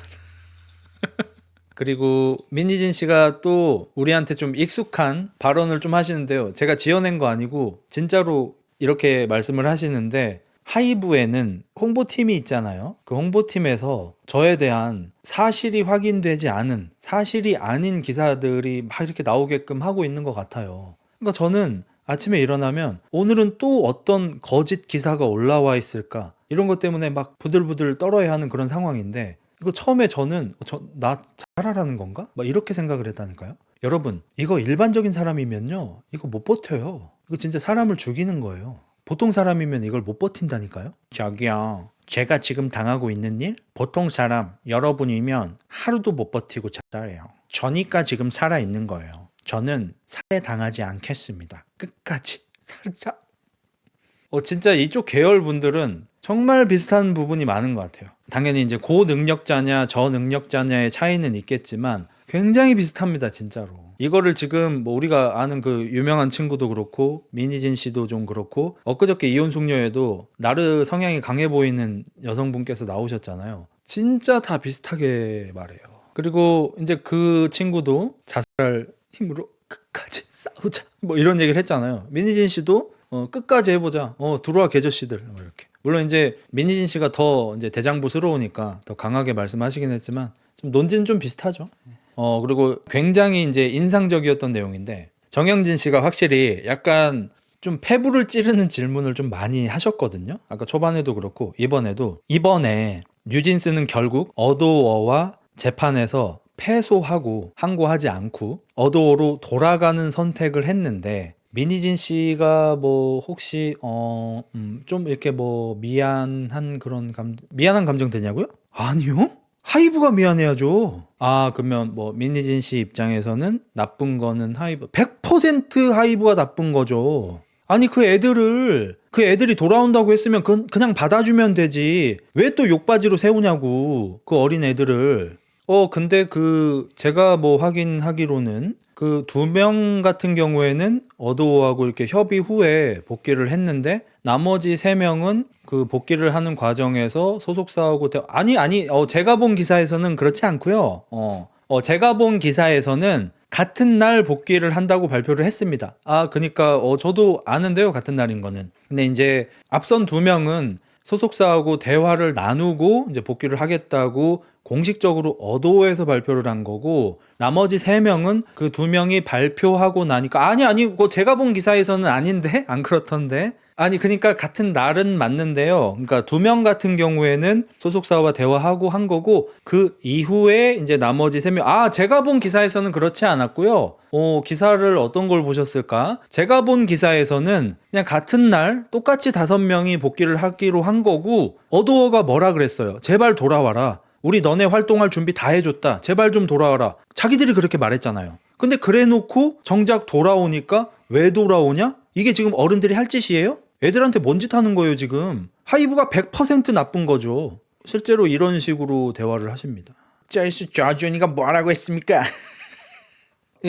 그리고 민희진 씨가 또 우리한테 좀 익숙한 발언을 좀 하시는데요. 제가 지어낸 거 아니고 진짜로 이렇게 말씀을 하시는데, 하이브에는 홍보팀이 있잖아요. 그 홍보팀에서 저에 대한 사실이 확인되지 않은, 사실이 아닌 기사들이 막 이렇게 나오게끔 하고 있는 것 같아요. 그러니까 저는 아침에 일어나면 오늘은 또 어떤 거짓 기사가 올라와 있을까, 이런 것 때문에 막 부들부들 떨어야 하는 그런 상황인데, 이거 처음에 저는 나 잘하라는 건가? 막 이렇게 생각을 했다니까요. 여러분, 이거 일반적인 사람이면요, 이거 못 버텨요. 이거 진짜 사람을 죽이는 거예요. 보통 사람이면 이걸 못 버틴다니까요. 저기요, 제가 지금 당하고 있는 일, 보통 사람 여러분이면 하루도 못 버티고 자살해요. 저니까 지금 살아있는 거예요. 저는 살해당하지 않겠습니다. 끝까지 살자. 진짜 이쪽 계열 분들은 정말 비슷한 부분이 많은 것 같아요. 당연히 이제 고능력자냐 저능력자냐의 차이는 있겠지만 굉장히 비슷합니다, 진짜로. 이거를 지금 뭐 우리가 아는 그 유명한 친구도 그렇고 민희진 씨도 좀 그렇고 엊그저께 이혼숙녀에도 나르 성향이 강해 보이는 여성분께서 나오셨잖아요. 진짜 다 비슷하게 말해요. 그리고 이제 그 친구도 자살할 힘으로 끝까지 싸우자 뭐 이런 얘기를 했잖아요. 민희진 씨도 끝까지 해보자. 들어와 개저씨들 이렇게. 물론 이제 민희진 씨가 더 이제 대장부스러우니까 더 강하게 말씀하시긴 했지만 좀 논지는 좀 비슷하죠. 그리고 굉장히 이제 인상적이었던 내용인데, 정영진 씨가 확실히 약간 좀 폐부를 찌르는 질문을 좀 많이 하셨거든요. 아까 초반에도 그렇고 이번에 뉴진스는 결국 어도어와 재판에서 패소하고 항고하지 않고 어도어로 돌아가는 선택을 했는데, 민희진 씨가 뭐 혹시 좀 이렇게 뭐 미안한 감정 되냐고요? 아니요? 하이브가 미안해야죠. 그러면 뭐 민희진 씨 입장에서는 나쁜 거는 하이브, 100% 하이브가 나쁜 거죠. 아니 그 애들이 돌아온다고 했으면 그냥 받아주면 되지. 왜 또 욕바지로 세우냐고, 그 어린 애들을. 근데 제가 뭐 확인하기로는 그 2명 같은 경우에는 어도어하고 이렇게 협의 후에 복귀를 했는데, 나머지 3명은 그 복귀를 하는 과정에서 소속사하고 제가 본 기사에서는 그렇지 않고요. 제가 본 기사에서는 같은 날 복귀를 한다고 발표를 했습니다. 그러니까 저도 아는데요, 같은 날인 거는. 근데 이제 앞선 2명은 소속사하고 대화를 나누고 이제 복귀를 하겠다고 공식적으로 어도어에서 발표를 한 거고, 나머지 3명은 그 2명이 발표하고 나니까 그거 제가 본 기사에서는 아닌데? 안 그렇던데? 그러니까 같은 날은 맞는데요. 그러니까 2명 같은 경우에는 소속사와 대화하고 한 거고, 그 이후에 이제 나머지 3명, 제가 본 기사에서는 그렇지 않았고요. 기사를 어떤 걸 보셨을까? 제가 본 기사에서는 그냥 같은 날 똑같이 5명이 복귀를 하기로 한 거고, 어도어가 뭐라 그랬어요? 제발 돌아와라. 우리 너네 활동할 준비 다 해줬다. 제발 좀 돌아와라. 자기들이 그렇게 말했잖아요. 근데 그래 놓고 정작 돌아오니까 왜 돌아오냐? 이게 지금 어른들이 할 짓이에요? 애들한테 뭔 짓 하는 거예요, 지금? 하이브가 100% 나쁜 거죠. 실제로 이런 식으로 대화를 하십니다. 짤수 짜준이가 뭐라고 했습니까?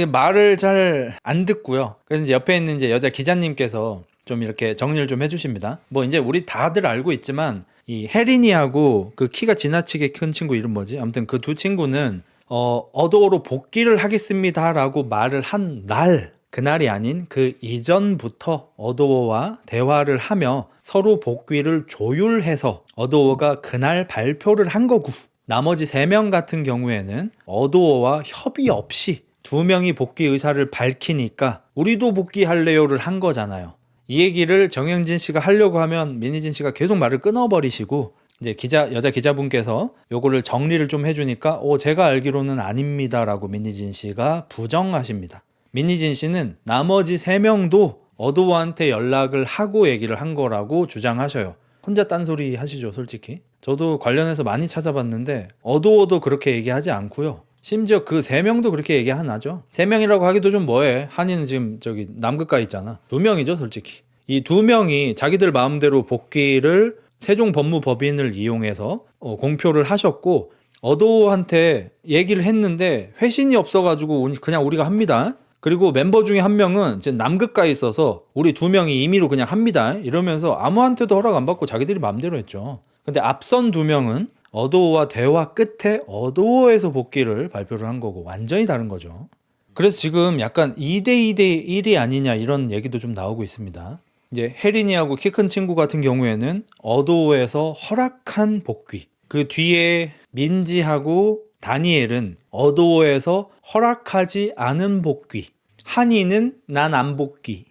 말을 잘 안 듣고요. 그래서 이제 옆에 있는 이제 여자 기자님께서 좀 이렇게 정리를 좀 해주십니다. 뭐 이제 우리 다들 알고 있지만 이 혜린이하고 그 키가 지나치게 큰 친구 이름 뭐지? 아무튼 그 두 친구는 어도어로 복귀를 하겠습니다라고 말을 한 날, 그날이 아닌 그 이전부터 어도어와 대화를 하며 서로 복귀를 조율해서 어도어가 그날 발표를 한 거고, 나머지 3명 같은 경우에는 어도어와 협의 없이 2명이 복귀 의사를 밝히니까 우리도 복귀할래요를 한 거잖아요. 이 얘기를 정영진 씨가 하려고 하면 민희진 씨가 계속 말을 끊어버리시고, 이제 여자 기자분께서 요거를 정리를 좀 해주니까 제가 알기로는 아닙니다라고 민희진 씨가 부정하십니다. 민희진 씨는 나머지 3명도 어도어한테 연락을 하고 얘기를 한 거라고 주장하셔요. 혼자 딴소리 하시죠, 솔직히. 저도 관련해서 많이 찾아봤는데 어도어도 그렇게 얘기하지 않고요. 심지어 그 3명도 그렇게 얘기 안 하죠. 3명이라고 하기도 좀 뭐해. 한이는 지금 저기 남극가 있잖아. 2명이죠 솔직히. 이 2명이 자기들 마음대로 복귀를 세종법무법인을 이용해서 공표를 하셨고, 어도한테 얘기를 했는데 회신이 없어가지고 그냥 우리가 합니다. 그리고 멤버 중에 한 명은 이제 남극가에 있어서 우리 2명이 임의로 그냥 합니다 이러면서 아무한테도 허락 안 받고 자기들이 마음대로 했죠. 근데 앞선 2명은 어도어와 대화 끝에 어도어에서 복귀를 발표를 한 거고 완전히 다른 거죠. 그래서 지금 약간 2대 1이 아니냐 이런 얘기도 좀 나오고 있습니다. 이제 혜린이하고 키 큰 친구 같은 경우에는 어도어에서 허락한 복귀, 그 뒤에 민지하고 다니엘은 어도어에서 허락하지 않은 복귀, 한이는 난 안 복귀.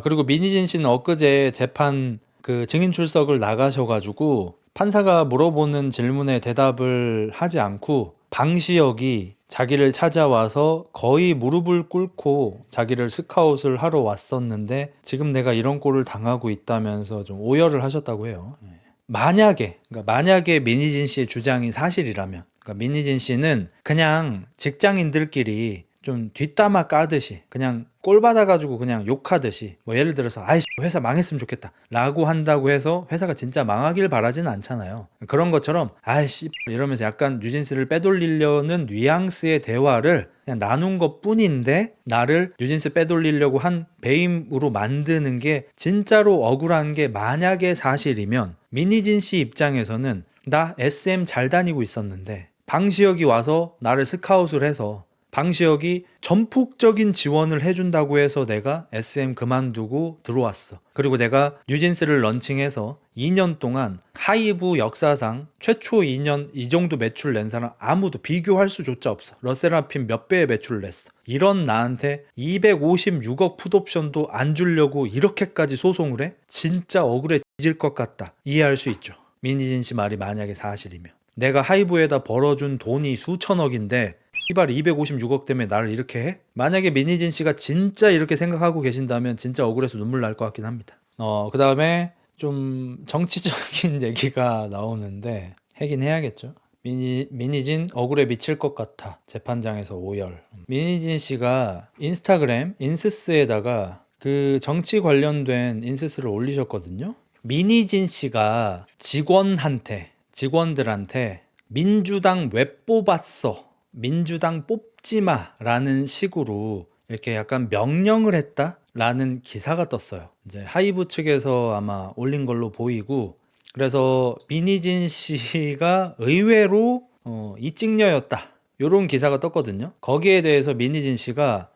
그리고 민희진 씨는 엊그제 재판 그 증인 출석을 나가셔가지고 판사가 물어보는 질문에 대답을 하지 않고 방시혁이 자기를 찾아와서 거의 무릎을 꿇고 자기를 스카웃을 하러 왔었는데 지금 내가 이런 꼴을 당하고 있다면서 좀 오열을 하셨다고 해요. 만약에 민희진 씨의 주장이 사실이라면, 그러니까 민희진 씨는 그냥 직장인들끼리 좀 뒷담화 까듯이 그냥 꼴 받아가지고 그냥 욕하듯이 뭐 예를 들어서 아이씨 회사 망했으면 좋겠다 라고 한다고 해서 회사가 진짜 망하길 바라지는 않잖아요. 그런 것처럼 아이씨 이러면서 약간 뉴진스를 빼돌리려는 뉘앙스의 대화를 그냥 나눈 것 뿐인데 나를 뉴진스 빼돌리려고 한 배임으로 만드는 게 진짜로 억울한 게 만약에 사실이면 민희진 씨 입장에서는 나 SM 잘 다니고 있었는데 방시혁이 와서 나를 스카웃을 해서 방시혁이 전폭적인 지원을 해준다고 해서 내가 SM 그만두고 들어왔어. 그리고 내가 뉴진스를 런칭해서 2년 동안 하이브 역사상 최초 2년 이 정도 매출 낸 사람 아무도 비교할 수조차 없어. 러셀라핌 몇 배의 매출을 냈어. 이런 나한테 256억 풋옵션도 안 주려고 이렇게까지 소송을 해? 진짜 억울해 뒤질 것 같다. 이해할 수 있죠. 민희진 씨 말이 만약에 사실이면. 내가 하이브에다 벌어준 돈이 수천억인데 이발 256억 때문에 나를 이렇게 해? 만약에 민희진 씨가 진짜 이렇게 생각하고 계신다면 진짜 억울해서 눈물 날 것 같긴 합니다. 그 다음에 좀 정치적인 얘기가 나오는데 하긴 해야겠죠. 민희진 억울해 미칠 것 같아. 재판장에서 오열. 민희진 씨가 인스타그램 인스스에다가 그 정치 관련된 인스스를 올리셨거든요. 민희진 씨가 직원들한테 민주당 왜 뽑았어? 민주당 뽑지마 라는 식으로 이렇게 약간 명령을 했다라는 기사가 떴어요. 이제 하이브 측에서 아마 올린 걸로 보이고, 그래서 민희진 씨가 의외로 이찍녀였다 이런 기사가 떴거든요. 거기에 대해서 민희진 씨가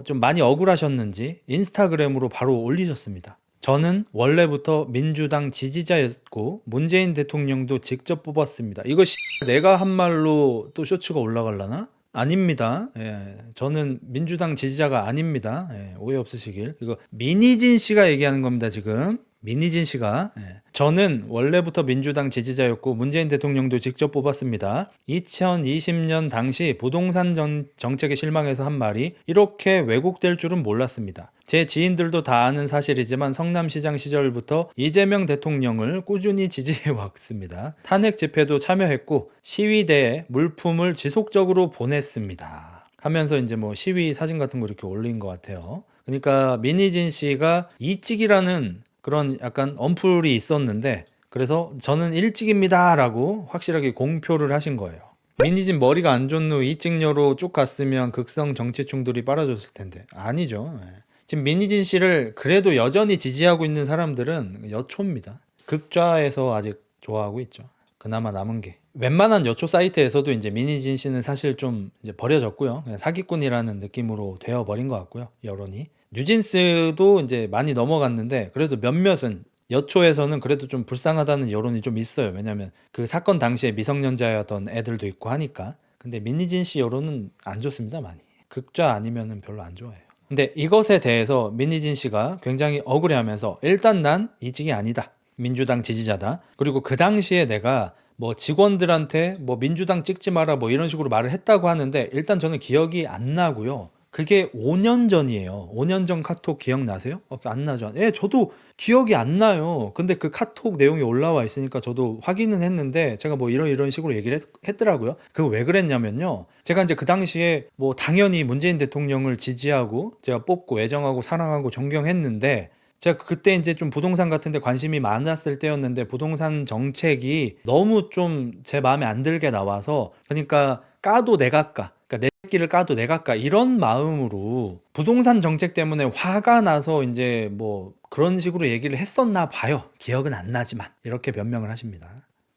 좀 많이 억울하셨는지 인스타그램으로 바로 올리셨습니다. 저는 원래부터 민주당 지지자였고 문재인 대통령도 직접 뽑았습니다. 이거 내가 한 말로 또 쇼츠가 올라갈라나? 아닙니다. 예, 저는 민주당 지지자가 아닙니다. 예, 오해 없으시길. 이거 민희진 씨가 얘기하는 겁니다 지금. 민희진 씨가 저는 원래부터 민주당 지지자였고 문재인 대통령도 직접 뽑았습니다. 2020년 당시 부동산 정책에 실망해서 한 말이 이렇게 왜곡될 줄은 몰랐습니다. 제 지인들도 다 아는 사실이지만 성남시장 시절부터 이재명 대통령을 꾸준히 지지해 왔습니다. 탄핵 집회도 참여했고 시위대에 물품을 지속적으로 보냈습니다. 하면서 이제 뭐 시위 사진 같은 거 이렇게 올린 것 같아요. 그러니까 민희진 씨가 이찍이라는 그런 약간 언플이 있었는데 그래서 저는 일찍입니다 라고 확실하게 공표를 하신 거예요. 민희진 머리가 안 좋은 후 이찍녀로 쭉 갔으면 극성 정치 충돌이 빨아줬을 텐데 아니죠. 지금 민희진 씨를 그래도 여전히 지지하고 있는 사람들은 여초입니다. 극좌에서 아직 좋아하고 있죠. 그나마 남은 게 웬만한 여초 사이트에서도 이제 민희진 씨는 사실 좀 이제 버려졌고요. 그냥 사기꾼이라는 느낌으로 되어버린 것 같고요. 여론이 뉴진스도 이제 많이 넘어갔는데 그래도 몇몇은 여초에서는 그래도 좀 불쌍하다는 여론이 좀 있어요. 왜냐면 그 사건 당시에 미성년자였던 애들도 있고 하니까. 근데 민희진 씨 여론은 안 좋습니다. 많이. 극좌 아니면은 별로 안 좋아해요. 근데 이것에 대해서 민희진 씨가 굉장히 억울해하면서 일단 난 이직이 아니다. 민주당 지지자다. 그리고 그 당시에 내가 뭐 직원들한테 뭐 민주당 찍지 마라 뭐 이런 식으로 말을 했다고 하는데 일단 저는 기억이 안 나고요. 그게 5년 전이에요. 5년 전 카톡 기억나세요? 안 나죠? 예, 저도 기억이 안 나요. 근데 그 카톡 내용이 올라와 있으니까 저도 확인은 했는데 제가 뭐 이런 식으로 얘기를 했더라고요. 그거 왜 그랬냐면요. 제가 이제 그 당시에 뭐 당연히 문재인 대통령을 지지하고 제가 뽑고 애정하고 사랑하고 존경했는데 제가 그때 이제 좀 부동산 같은 데 관심이 많았을 때였는데 부동산 정책이 너무 좀 제 마음에 안 들게 나와서 그러니까 까도 내가 까. 그러니까 내 새끼를 까도 내가 까. 이런 마음으로 부동산 정책 때문에 화가 나서 이제 뭐 그런 식으로 얘기를 했었나 봐요. 기억은 안 나지만. 이렇게 변명을 하십니다.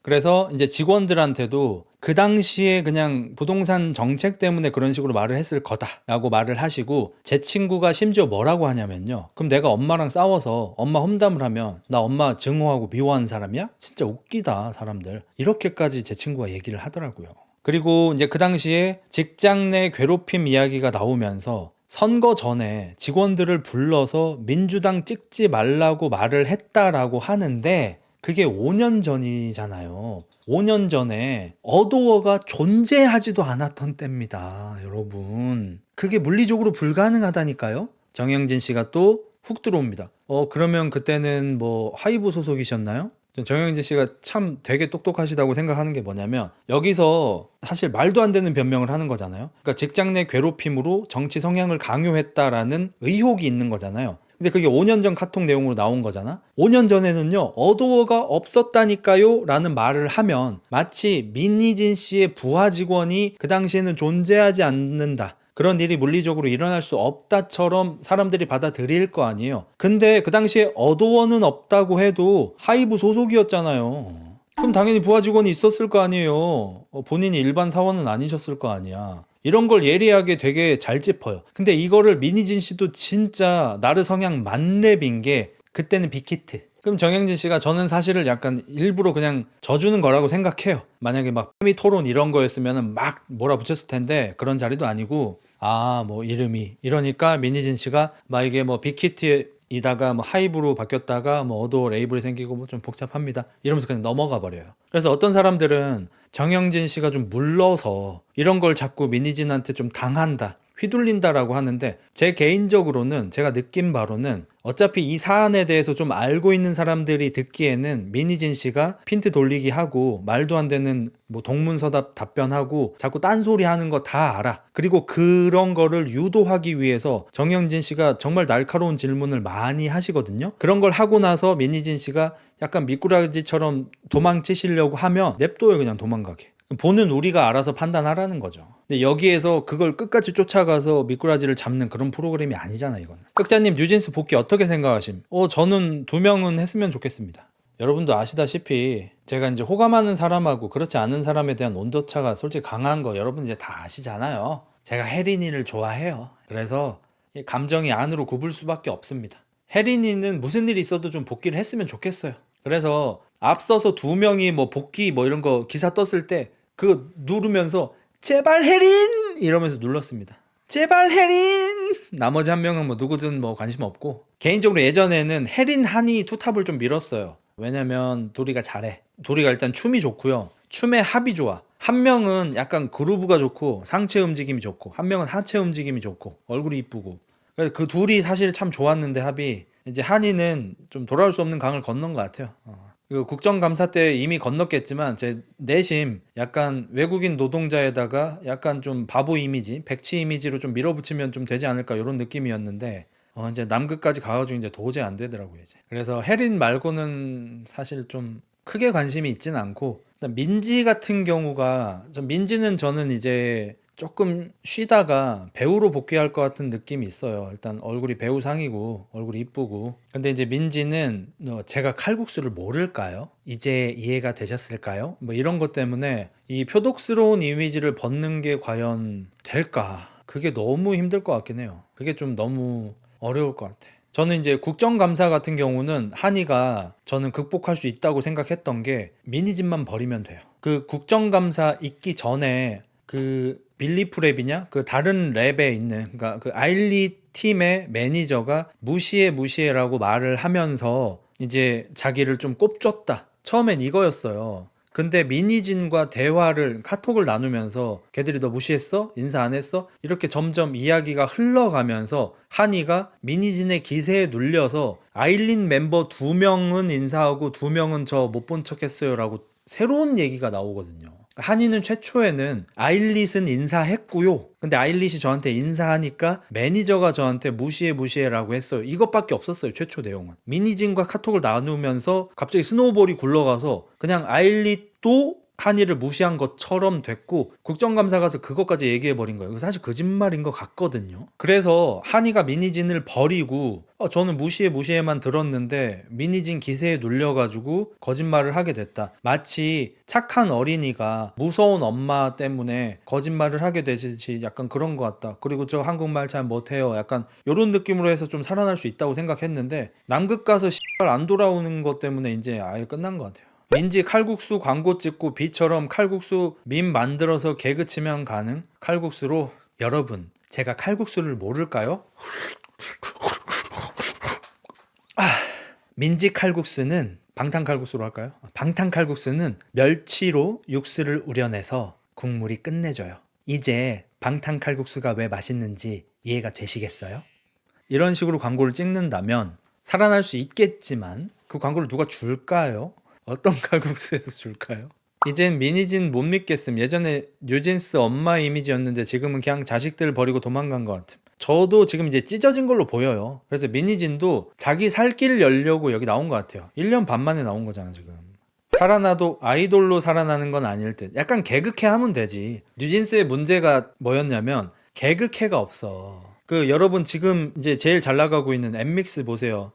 그래서 이제 직원들한테도 그 당시에 그냥 부동산 정책 때문에 그런 식으로 말을 했을 거다라고 말을 하시고 제 친구가 심지어 뭐라고 하냐면요. 그럼 내가 엄마랑 싸워서 엄마 험담을 하면 나 엄마 증오하고 미워하는 사람이야? 진짜 웃기다 사람들. 이렇게까지 제 친구가 얘기를 하더라고요. 그리고 이제 그 당시에 직장 내 괴롭힘 이야기가 나오면서 선거 전에 직원들을 불러서 민주당 찍지 말라고 말을 했다라고 하는데 그게 5년 전이잖아요. 5년 전에 어도어가 존재하지도 않았던 때입니다, 여러분. 그게 물리적으로 불가능하다니까요. 정영진 씨가 또 훅 들어옵니다. 그러면 그때는 뭐 하이브 소속이셨나요? 정영진 씨가 참 되게 똑똑하시다고 생각하는 게 뭐냐면 여기서 사실 말도 안 되는 변명을 하는 거잖아요. 그러니까 직장 내 괴롭힘으로 정치 성향을 강요했다라는 의혹이 있는 거잖아요. 근데 그게 5년 전 카톡 내용으로 나온 거잖아. 5년 전에는요 어도어가 없었다니까요 라는 말을 하면 마치 민희진 씨의 부하 직원이 그 당시에는 존재하지 않는다, 그런 일이 물리적으로 일어날 수 없다처럼 사람들이 받아들일 거 아니에요. 근데 그 당시에 어도어는 없다고 해도 하이브 소속이었잖아요. 그럼 당연히 부하 직원이 있었을 거 아니에요. 본인이 일반 사원은 아니셨을 거 아니야. 이런 걸 예리하게 되게 잘 짚어요. 근데 이거를 민희진 씨도 진짜 나르 성향 만렙인 게 그때는 빅히트. 그럼 정영진 씨가 저는 사실을 약간 일부러 그냥 져주는 거라고 생각해요. 만약에 막 페미 토론 이런 거였으면 막 몰아붙였을 텐데 그런 자리도 아니고 뭐 이름이 이러니까 민희진 씨가 막 이게 뭐 빅히트이다가 뭐 하이브로 바뀌었다가 뭐 어도 레이블이 생기고 뭐 좀 복잡합니다 이러면서 그냥 넘어가 버려요. 그래서 어떤 사람들은 정영진 씨가 좀 물러서 이런 걸 자꾸 민희진한테 좀 당한다, 휘둘린다라고 하는데 제 개인적으로는 제가 느낀 바로는 어차피 이 사안에 대해서 좀 알고 있는 사람들이 듣기에는 민희진 씨가 핀트 돌리기 하고 말도 안 되는 뭐 동문서답 답변하고 자꾸 딴소리 하는 거 다 알아. 그리고 그런 거를 유도하기 위해서 정영진 씨가 정말 날카로운 질문을 많이 하시거든요. 그런 걸 하고 나서 민희진 씨가 약간 미꾸라지처럼 도망치시려고 하면 냅둬요, 그냥 도망가게. 보는 우리가 알아서 판단하라는 거죠. 근데 여기에서 그걸 끝까지 쫓아가서 미꾸라지를 잡는 그런 프로그램이 아니잖아, 이거는. 흑자님 뉴진스 복귀 어떻게 생각하심? 저는 2명은 했으면 좋겠습니다. 여러분도 아시다시피 제가 이제 호감하는 사람하고 그렇지 않은 사람에 대한 온도차가 솔직히 강한 거 여러분 이제 다 아시잖아요. 제가 혜린이를 좋아해요. 그래서 이 감정이 안으로 굽을 수밖에 없습니다. 혜린이는 무슨 일이 있어도 좀 복귀를 했으면 좋겠어요. 그래서 앞서서 2명이 뭐 복귀 뭐 이런 거 기사 떴을 때 그거 누르면서 제발 혜린 이러면서 눌렀습니다. 제발 혜린. 나머지 한 명은 뭐 누구든 뭐 관심 없고 개인적으로 예전에는 혜린 한이 투탑을 좀 밀었어요. 왜냐면 둘이가 잘해. 둘이가 일단 춤이 좋고요. 춤의 합이 좋아. 한 명은 약간 그루브가 좋고 상체 움직임이 좋고 한 명은 하체 움직임이 좋고 얼굴이 이쁘고. 그래서 그 둘이 사실 참 좋았는데 합이 이제 한이는 좀 돌아올 수 없는 강을 건넌 것 같아요. 국정감사 때 이미 건넜겠지만 제 내심 약간 외국인 노동자에다가 약간 좀 바보 이미지, 백치 이미지로 좀 밀어붙이면 좀 되지 않을까 이런 느낌이었는데 이제 남극까지 가가지고 이제 도저히 안 되더라고요 이제. 그래서 혜린 말고는 사실 좀 크게 관심이 있진 않고 민지 같은 경우가 민지는 저는 이제 조금 쉬다가 배우로 복귀할 것 같은 느낌이 있어요. 일단 얼굴이 배우상이고 얼굴이 이쁘고. 근데 이제 민지는 제가 칼국수를 모를까요? 이제 이해가 되셨을까요? 뭐 이런 것 때문에 이 표독스러운 이미지를 벗는 게 과연 될까? 그게 너무 힘들 것 같긴 해요. 그게 좀 너무 어려울 것 같아. 저는 이제 국정감사 같은 경우는 한이가 저는 극복할 수 있다고 생각했던 게 민희진만 버리면 돼요. 그 국정감사 있기 전에 그 빌리프랩이냐? 그 다른 랩에 있는 그러니까 그 아일리 팀의 매니저가 무시해라고 말을 하면서 이제 자기를 좀 꼽줬다. 처음엔 이거였어요. 근데 민희진과 대화를 카톡을 나누면서 걔들이 너 무시했어? 인사 안 했어? 이렇게 점점 이야기가 흘러가면서 한이가 민희진의 기세에 눌려서 아일린 멤버 2명은 인사하고 2명은 저 못 본 척 했어요 라고 새로운 얘기가 나오거든요. 한이는 최초에는 아일릿은 인사했고요. 근데 아일릿이 저한테 인사하니까 매니저가 저한테 무시해라고 했어요. 이것밖에 없었어요. 최초 내용은. 민희진과 카톡을 나누면서 갑자기 스노우볼이 굴러가서 그냥 아일릿도 한이를 무시한 것처럼 됐고 국정감사 가서 그것까지 얘기해버린 거예요. 사실 거짓말인 것 같거든요. 그래서 한이가 민희진을 버리고 저는 무시해만 들었는데 민희진 기세에 눌려가지고 거짓말을 하게 됐다. 마치 착한 어린이가 무서운 엄마 때문에 거짓말을 하게 되듯이 약간 그런 것 같다. 그리고 저 한국말 잘 못해요. 약간 이런 느낌으로 해서 좀 살아날 수 있다고 생각했는데 남극 가서 안 돌아오는 것 때문에 이제 아예 끝난 것 같아요. 민지 칼국수 광고 찍고 비처럼 칼국수 밈 만들어서 개그 치면 가능? 칼국수로 여러분 제가 칼국수를 모를까요? 민지 칼국수는 방탄칼국수로 할까요? 방탄칼국수는 멸치로 육수를 우려내서 국물이 끝내줘요. 이제 방탄칼국수가 왜 맛있는지 이해가 되시겠어요? 이런 식으로 광고를 찍는다면 살아날 수 있겠지만 그 광고를 누가 줄까요? 어떤 칼국수에서 줄까요? 이젠 민희진 못 믿겠음. 예전에 뉴진스 엄마 이미지였는데 지금은 그냥 자식들 버리고 도망간 것 같음. 저도 지금 이제 찢어진 걸로 보여요. 그래서 민희진도 자기 살 길 열려고 여기 나온 것 같아요. 1년 반 만에 나온 거잖아 지금. 살아나도 아이돌로 살아나는 건 아닐 듯. 약간 개그캐 하면 되지. 뉴진스의 문제가 뭐였냐면 개그캐가 없어. 그 여러분 지금 이제 제일 잘 나가고 있는 엠믹스 보세요.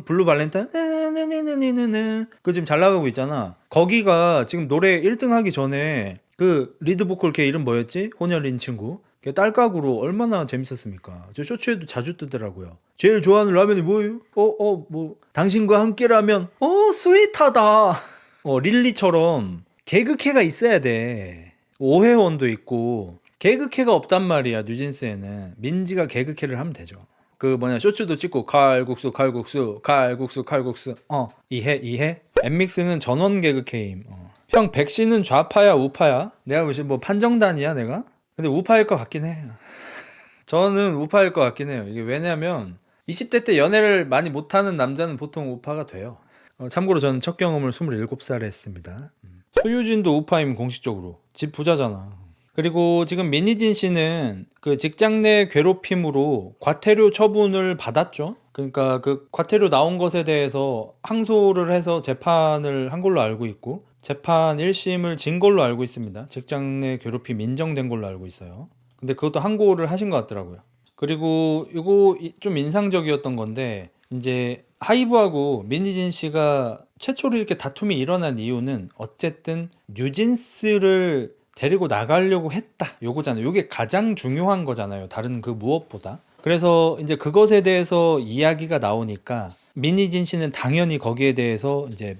블루 발렌타인 그 지금 잘 나가고 있잖아. 거기가 지금 노래 1등 하기 전에 그 리드 보컬 걔 이름 뭐였지? 혼혈인 친구 걔 딸깍으로 얼마나 재밌었습니까? 저 쇼츠에도 자주 뜨더라고요. 제일 좋아하는 라면이 뭐예요? 뭐 당신과 함께라면 스윗하다. 릴리처럼 개그캐가 있어야 돼. 오해원도 있고 개그캐가 없단 말이야. 뉴진스에는 민지가 개그캐를 하면 되죠. 그 쇼츠도 찍고 칼국수 이해? 엠믹스는 전원 개그캐임. 형 백신은 좌파야 우파야? 내가 무슨 뭐 판정단이야 내가? 근데 우파일 것 같긴 해. 저는 우파일 것 같긴 해요. 이게 왜냐면 20대 때 연애를 많이 못하는 남자는 보통 우파가 돼요. 참고로 저는 첫 경험을 27살에 했습니다. 소유진도 우파임 공식적으로. 집 부자잖아. 그리고 지금 민희진 씨는 그 직장 내 괴롭힘으로 과태료 처분을 받았죠. 그러니까 그 과태료 나온 것에 대해서 항소를 해서 재판을 한 걸로 알고 있고 재판 1심을 진 걸로 알고 있습니다. 직장 내 괴롭힘 인정된 걸로 알고 있어요. 근데 그것도 항고를 하신 것 같더라고요. 그리고 이거 좀 인상적이었던 건데 이제 하이브하고 민희진 씨가 최초로 이렇게 다툼이 일어난 이유는 어쨌든 뉴진스를 데리고 나가려고 했다 요거잖아요. 요게 가장 중요한 거잖아요. 다른 그 무엇보다. 그래서 이제 그것에 대해서 이야기가 나오니까 민희진 씨는 당연히 거기에 대해서 이제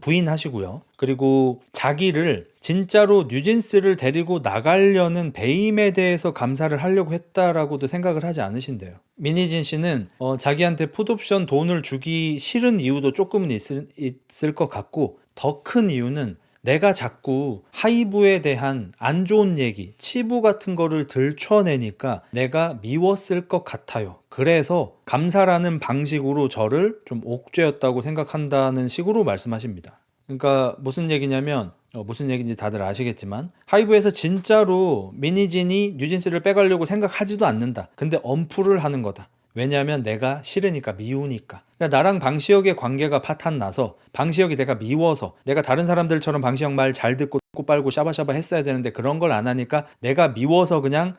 부인하시고요. 그리고 자기를 진짜로 뉴진스를 데리고 나가려는 배임에 대해서 감사를 하려고 했다라고도 생각을 하지 않으신대요. 민희진 씨는 자기한테 풋옵션 돈을 주기 싫은 이유도 조금은 있을 것 같고 더 큰 이유는 내가 자꾸 하이브에 대한 안 좋은 얘기, 치부 같은 거를 들춰내니까 내가 미웠을 것 같아요. 그래서 감사라는 방식으로 저를 좀 옥죄였다고 생각한다는 식으로 말씀하십니다. 그러니까 무슨 얘기냐면 무슨 얘기인지 다들 아시겠지만 하이브에서 진짜로 민희진이 뉴진스를 빼가려고 생각하지도 않는다. 근데 엄프를 하는 거다. 왜냐하면 내가 싫으니까 미우니까. 그러니까 나랑 방시혁의 관계가 파탄 나서 방시혁이 내가 미워서 내가 다른 사람들처럼 방시혁 말 잘 듣고 빨고 샤바샤바 했어야 되는데 그런 걸 안 하니까 내가 미워서 그냥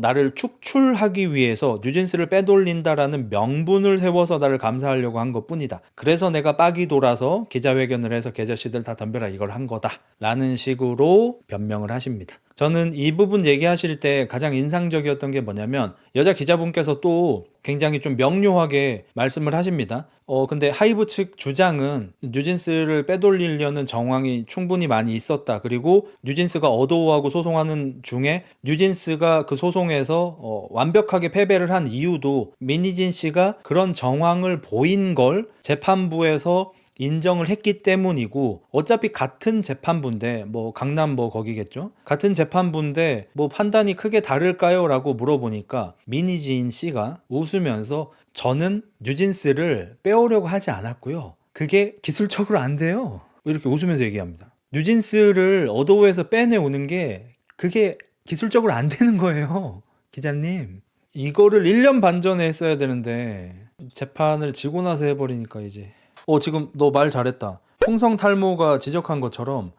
나를 축출하기 위해서 뉴진스를 빼돌린다라는 명분을 세워서 나를 감사하려고 한 것뿐이다. 그래서 내가 빡이 돌아서 기자회견을 해서 개자씨들 다 덤벼라 이걸 한 거다 라는 식으로 변명을 하십니다. 저는 이 부분 얘기하실 때 가장 인상적이었던 게 뭐냐면 여자 기자분께서 또 굉장히 좀 명료하게 말씀을 하십니다. 근데 하이브 측 주장은 뉴진스를 빼돌리려는 정황이 충분히 많이 있었다. 그리고 뉴진스가 어도우하고 소송하는 중에 뉴진스가 그 소송에서 완벽하게 패배를 한 이유도 민희진 씨가 그런 정황을 보인 걸 재판부에서 인정을 했기 때문이고, 어차피 같은 재판부인데 뭐 강남 뭐 거기겠죠? 같은 재판부인데 뭐 판단이 크게 다를까요? 라고 물어보니까 민희진 씨가 웃으면서 저는 뉴진스를 빼오려고 하지 않았고요. 그게 기술적으로 안 돼요. 이렇게 웃으면서 얘기합니다. 뉴진스를 어도어에서 빼내오는 게 그게 기술적으로 안 되는 거예요. 기자님. 이거를 1년 반 전에 했어야 되는데 재판을 지고 나서 해버리니까 이제 지금 너 말 잘했다. 풍성 탈모가 지적한 것처럼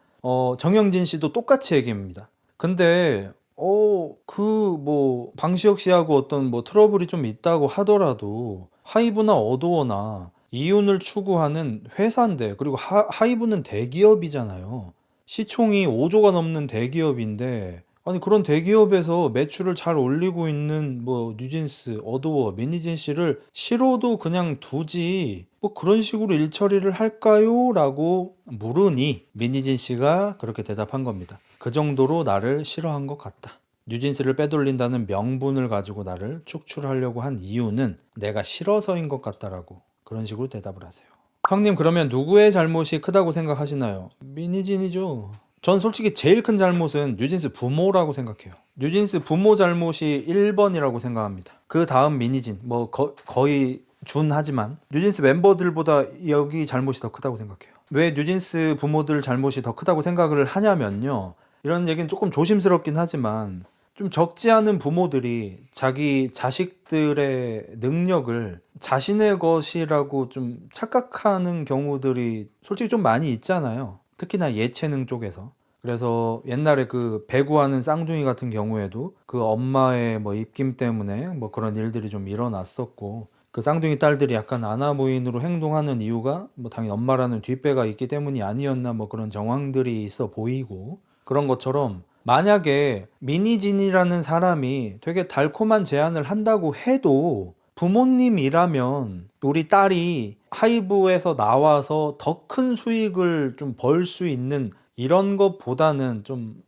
정영진 씨도 똑같이 얘기합니다. 근데 뭐 방시혁 씨하고 어떤 뭐 트러블이 좀 있다고 하더라도 하이브나 어도어나 이윤을 추구하는 회사인데, 그리고 하이브는 대기업이잖아요. 시총이 5조가 넘는 대기업인데, 아니 그런 대기업에서 매출을 잘 올리고 있는 뭐 뉴진스, 어도어, 민희진 씨를 싫어도 그냥 두지 뭐 그런 식으로 일처리를 할까요? 라고 물으니 민희진 씨가 그렇게 대답한 겁니다. 그 정도로 나를 싫어한 것 같다. 뉴진스를 빼돌린다는 명분을 가지고 나를 축출하려고 한 이유는 내가 싫어서인 것 같다라고 그런 식으로 대답을 하세요. 형님, 그러면 누구의 잘못이 크다고 생각하시나요? 민희진이죠. 전 솔직히 제일 큰 잘못은 뉴진스 부모라고 생각해요. 뉴진스 부모 잘못이 1번이라고 생각합니다. 그 다음 민희진, 뭐 거의 준하지만 뉴진스 멤버들보다 여기 잘못이 더 크다고 생각해요. 왜 뉴진스 부모들 잘못이 더 크다고 생각을 하냐면요, 이런 얘기는 조금 조심스럽긴 하지만 좀 적지 않은 부모들이 자기 자식들의 능력을 자신의 것이라고 좀 착각하는 경우들이 솔직히 좀 많이 있잖아요. 특히나 예체능 쪽에서. 그래서 옛날에 그 배구하는 쌍둥이 같은 경우에도 그 엄마의 뭐 입김 때문에 뭐 그런 일들이 좀 일어났었고, 그 쌍둥이 딸들이 약간 아나무인으로 행동하는 이유가 뭐 당연히 엄마라는 뒷배가 있기 때문이 아니었나, 뭐 그런 정황들이 있어 보이고, 그런 것처럼 만약에 민희진이라는 사람이 되게 달콤한 제안을 한다고 해도 부모님이라면 우리 딸이 하이브에서 나와서 더 큰 수익을 좀 벌 수 있는 이런 것보다는 좀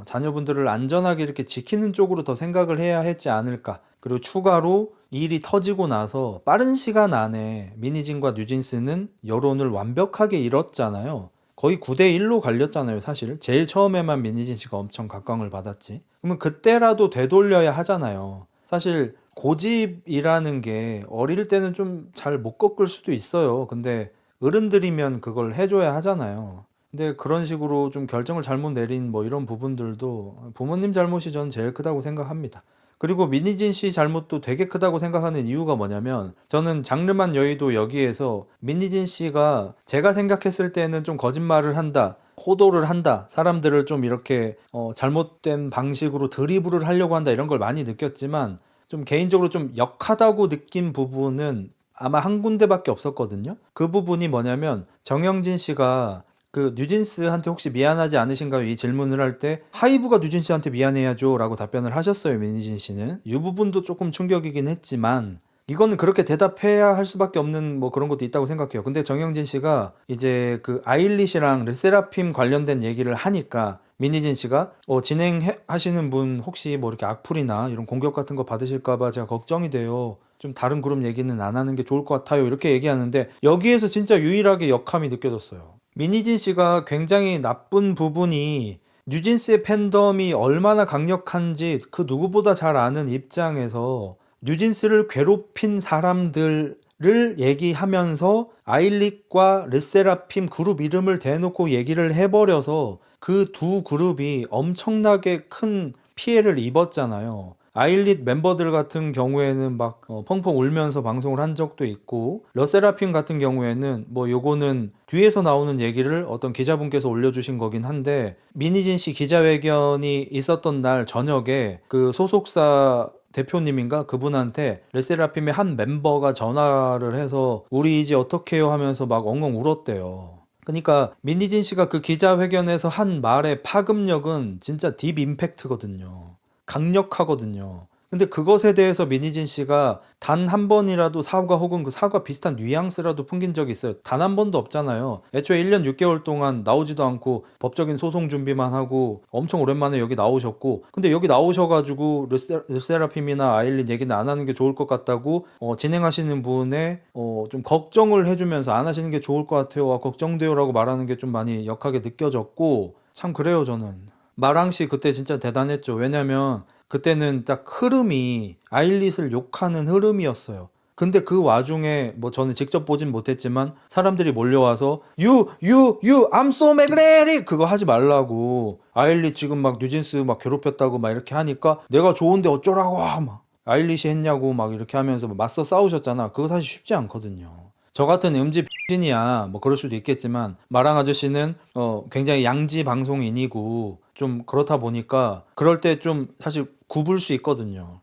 자녀분들을 안전하게 이렇게 지키는 쪽으로 더 생각을 해야 했지 않을까. 그리고 추가로 일이 터지고 나서 빠른 시간 안에 민희진과 뉴진스는 여론을 완벽하게 잃었잖아요. 거의 9대1로 갈렸잖아요. 사실 제일 처음에만 민희진 씨가 엄청 각광을 받았지. 그러면 그때라도 되돌려야 하잖아요. 사실 고집이라는 게 어릴 때는 좀 잘 못 꺾을 수도 있어요. 근데 어른들이면 그걸 해줘야 하잖아요. 근데 그런 식으로 좀 결정을 잘못 내린 뭐 이런 부분들도 부모님 잘못이 전 제일 크다고 생각합니다. 그리고 민희진 씨 잘못도 되게 크다고 생각하는 이유가 뭐냐면, 저는 장르만 여의도 여기에서 민희진 씨가 제가 생각했을 때는 좀 거짓말을 한다, 호도를 한다, 사람들을 좀 이렇게 잘못된 방식으로 드리블을 하려고 한다, 이런 걸 많이 느꼈지만 좀 개인적으로 좀 역하다고 느낀 부분은 아마 한 군데밖에 없었거든요. 그 부분이 뭐냐면, 정영진 씨가 그 뉴진스한테 혹시 미안하지 않으신가요? 이 질문을 할 때 하이브가 뉴진스한테 미안해야죠 라고 답변을 하셨어요. 민희진 씨는. 이 부분도 조금 충격이긴 했지만 이거는 그렇게 대답해야 할 수밖에 없는 뭐 그런 것도 있다고 생각해요. 근데 정영진 씨가 이제 그 아일릿이랑 르세라핌 관련된 얘기를 하니까 민희진 씨가 진행하시는 분 혹시 뭐 이렇게 악플이나 이런 공격 같은 거 받으실까봐 제가 걱정이 돼요. 좀 다른 그룹 얘기는 안 하는 게 좋을 것 같아요. 이렇게 얘기하는데 여기에서 진짜 유일하게 역함이 느껴졌어요. 민희진 씨가 굉장히 나쁜 부분이 뉴진스의 팬덤이 얼마나 강력한지 그 누구보다 잘 아는 입장에서 뉴진스를 괴롭힌 사람들을 얘기하면서 아일릿과 르세라핌 그룹 이름을 대놓고 얘기를 해버려서 그 두 그룹이 엄청나게 큰 피해를 입었잖아요. 아일릿 멤버들 같은 경우에는 막 펑펑 울면서 방송을 한 적도 있고, 르세라핌 같은 경우에는 뭐 요거는 뒤에서 나오는 얘기를 어떤 기자분께서 올려주신 거긴 한데, 민희진 씨 기자회견이 있었던 날 저녁에 그 소속사 대표님인가 그분한테 르세라핌의 한 멤버가 전화를 해서 우리 이제 어떡해요 하면서 막 엉엉 울었대요. 그러니까 민희진 씨가 그 기자회견에서 한 말의 파급력은 진짜 딥 임팩트거든요. 강력하거든요. 근데 그것에 대해서 민희진 씨가 단 한 번이라도 사과 혹은 그 사과 비슷한 뉘앙스라도 풍긴 적이 있어요? 단 한 번도 없잖아요. 애초에 1년 6개월 동안 나오지도 않고 법적인 소송 준비만 하고 엄청 오랜만에 여기 나오셨고, 근데 여기 나오셔가지고 르세라핌이나 아일린 얘기는 안 하는 게 좋을 것 같다고 진행하시는 분의 좀 걱정을 해주면서 안 하시는 게 좋을 것 같아요, 걱정돼요 라고 말하는 게 좀 많이 역하게 느껴졌고, 참 그래요. 저는 마랑씨 그때 진짜 대단했죠. 왜냐면 그때는 딱 흐름이 아일릿을 욕하는 흐름이었어요. 근데 그 와중에 뭐 저는 직접 보진 못했지만 사람들이 몰려와서 I'm so magnetic 그거 하지 말라고, 아일릿 지금 막 뉴진스 막 괴롭혔다고 막 이렇게 하니까 내가 좋은데 어쩌라고 막 아일릿이 했냐고 막 이렇게 하면서 맞서 싸우셨잖아. 그거 사실 쉽지 않거든요. 저 같은 음지 X이야 뭐 그럴 수도 있겠지만, 마랑 아저씨는 굉장히 양지 방송인이고 좀 그렇다 보니까 그럴 때 좀 사실 굽을 수 있거든요.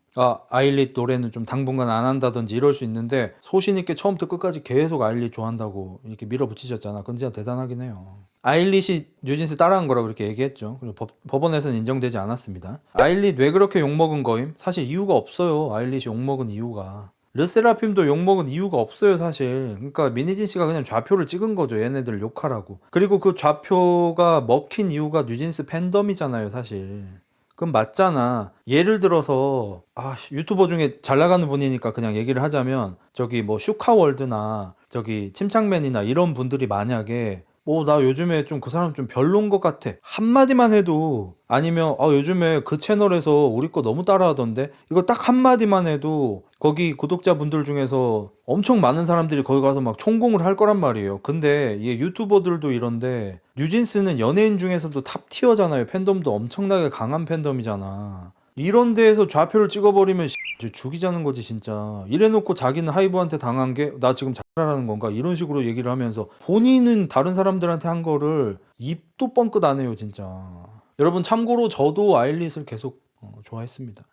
아일릿 노래는 좀 당분간 안 한다든지 이럴 수 있는데, 소신 있게 처음부터 끝까지 계속 아일릿 좋아한다고 이렇게 밀어붙이셨잖아. 그건 진짜 대단하긴 해요. 아일릿이 뉴진스 따라한 거라고 그렇게 얘기했죠. 그리고 법원에서는 인정되지 않았습니다. 아일릿 왜 그렇게 욕먹은 거임? 사실 이유가 없어요. 아일릿이 욕먹은 이유가. 르세라핌도 욕먹은 이유가 없어요 사실. 그러니까 민희진 씨가 그냥 좌표를 찍은 거죠, 얘네들 욕하라고. 그리고 그 좌표가 먹힌 이유가 뉴진스 팬덤이잖아요 사실. 그럼 맞잖아. 예를 들어서 유튜버 중에 잘 나가는 분이니까 그냥 얘기를 하자면, 저기 뭐 슈카월드나 저기 침착맨이나 이런 분들이 만약에 나 요즘에 좀 그 사람 좀 별론 것 같아 한마디만 해도, 아니면 요즘에 그 채널에서 우리 거 너무 따라하던데, 이거 딱 한마디만 해도 거기 구독자분들 중에서 엄청 많은 사람들이 거기 가서 막 총공을 할 거란 말이에요. 근데 이 유튜버들도 이런데 뉴진스는 연예인 중에서도 탑 티어잖아요. 팬덤도 엄청나게 강한 팬덤이잖아. 이런 데에서 좌표를 찍어버리면 죽이자는 거지 진짜. 이래놓고 자기는 하이브한테 당한 게 나 지금 잘하라는 건가 이런 식으로 얘기를 하면서, 본인은 다른 사람들한테 한 거를 입도 뻥끗 안 해요 진짜. 여러분 참고로 저도 아일릿을 계속 좋아했습니다.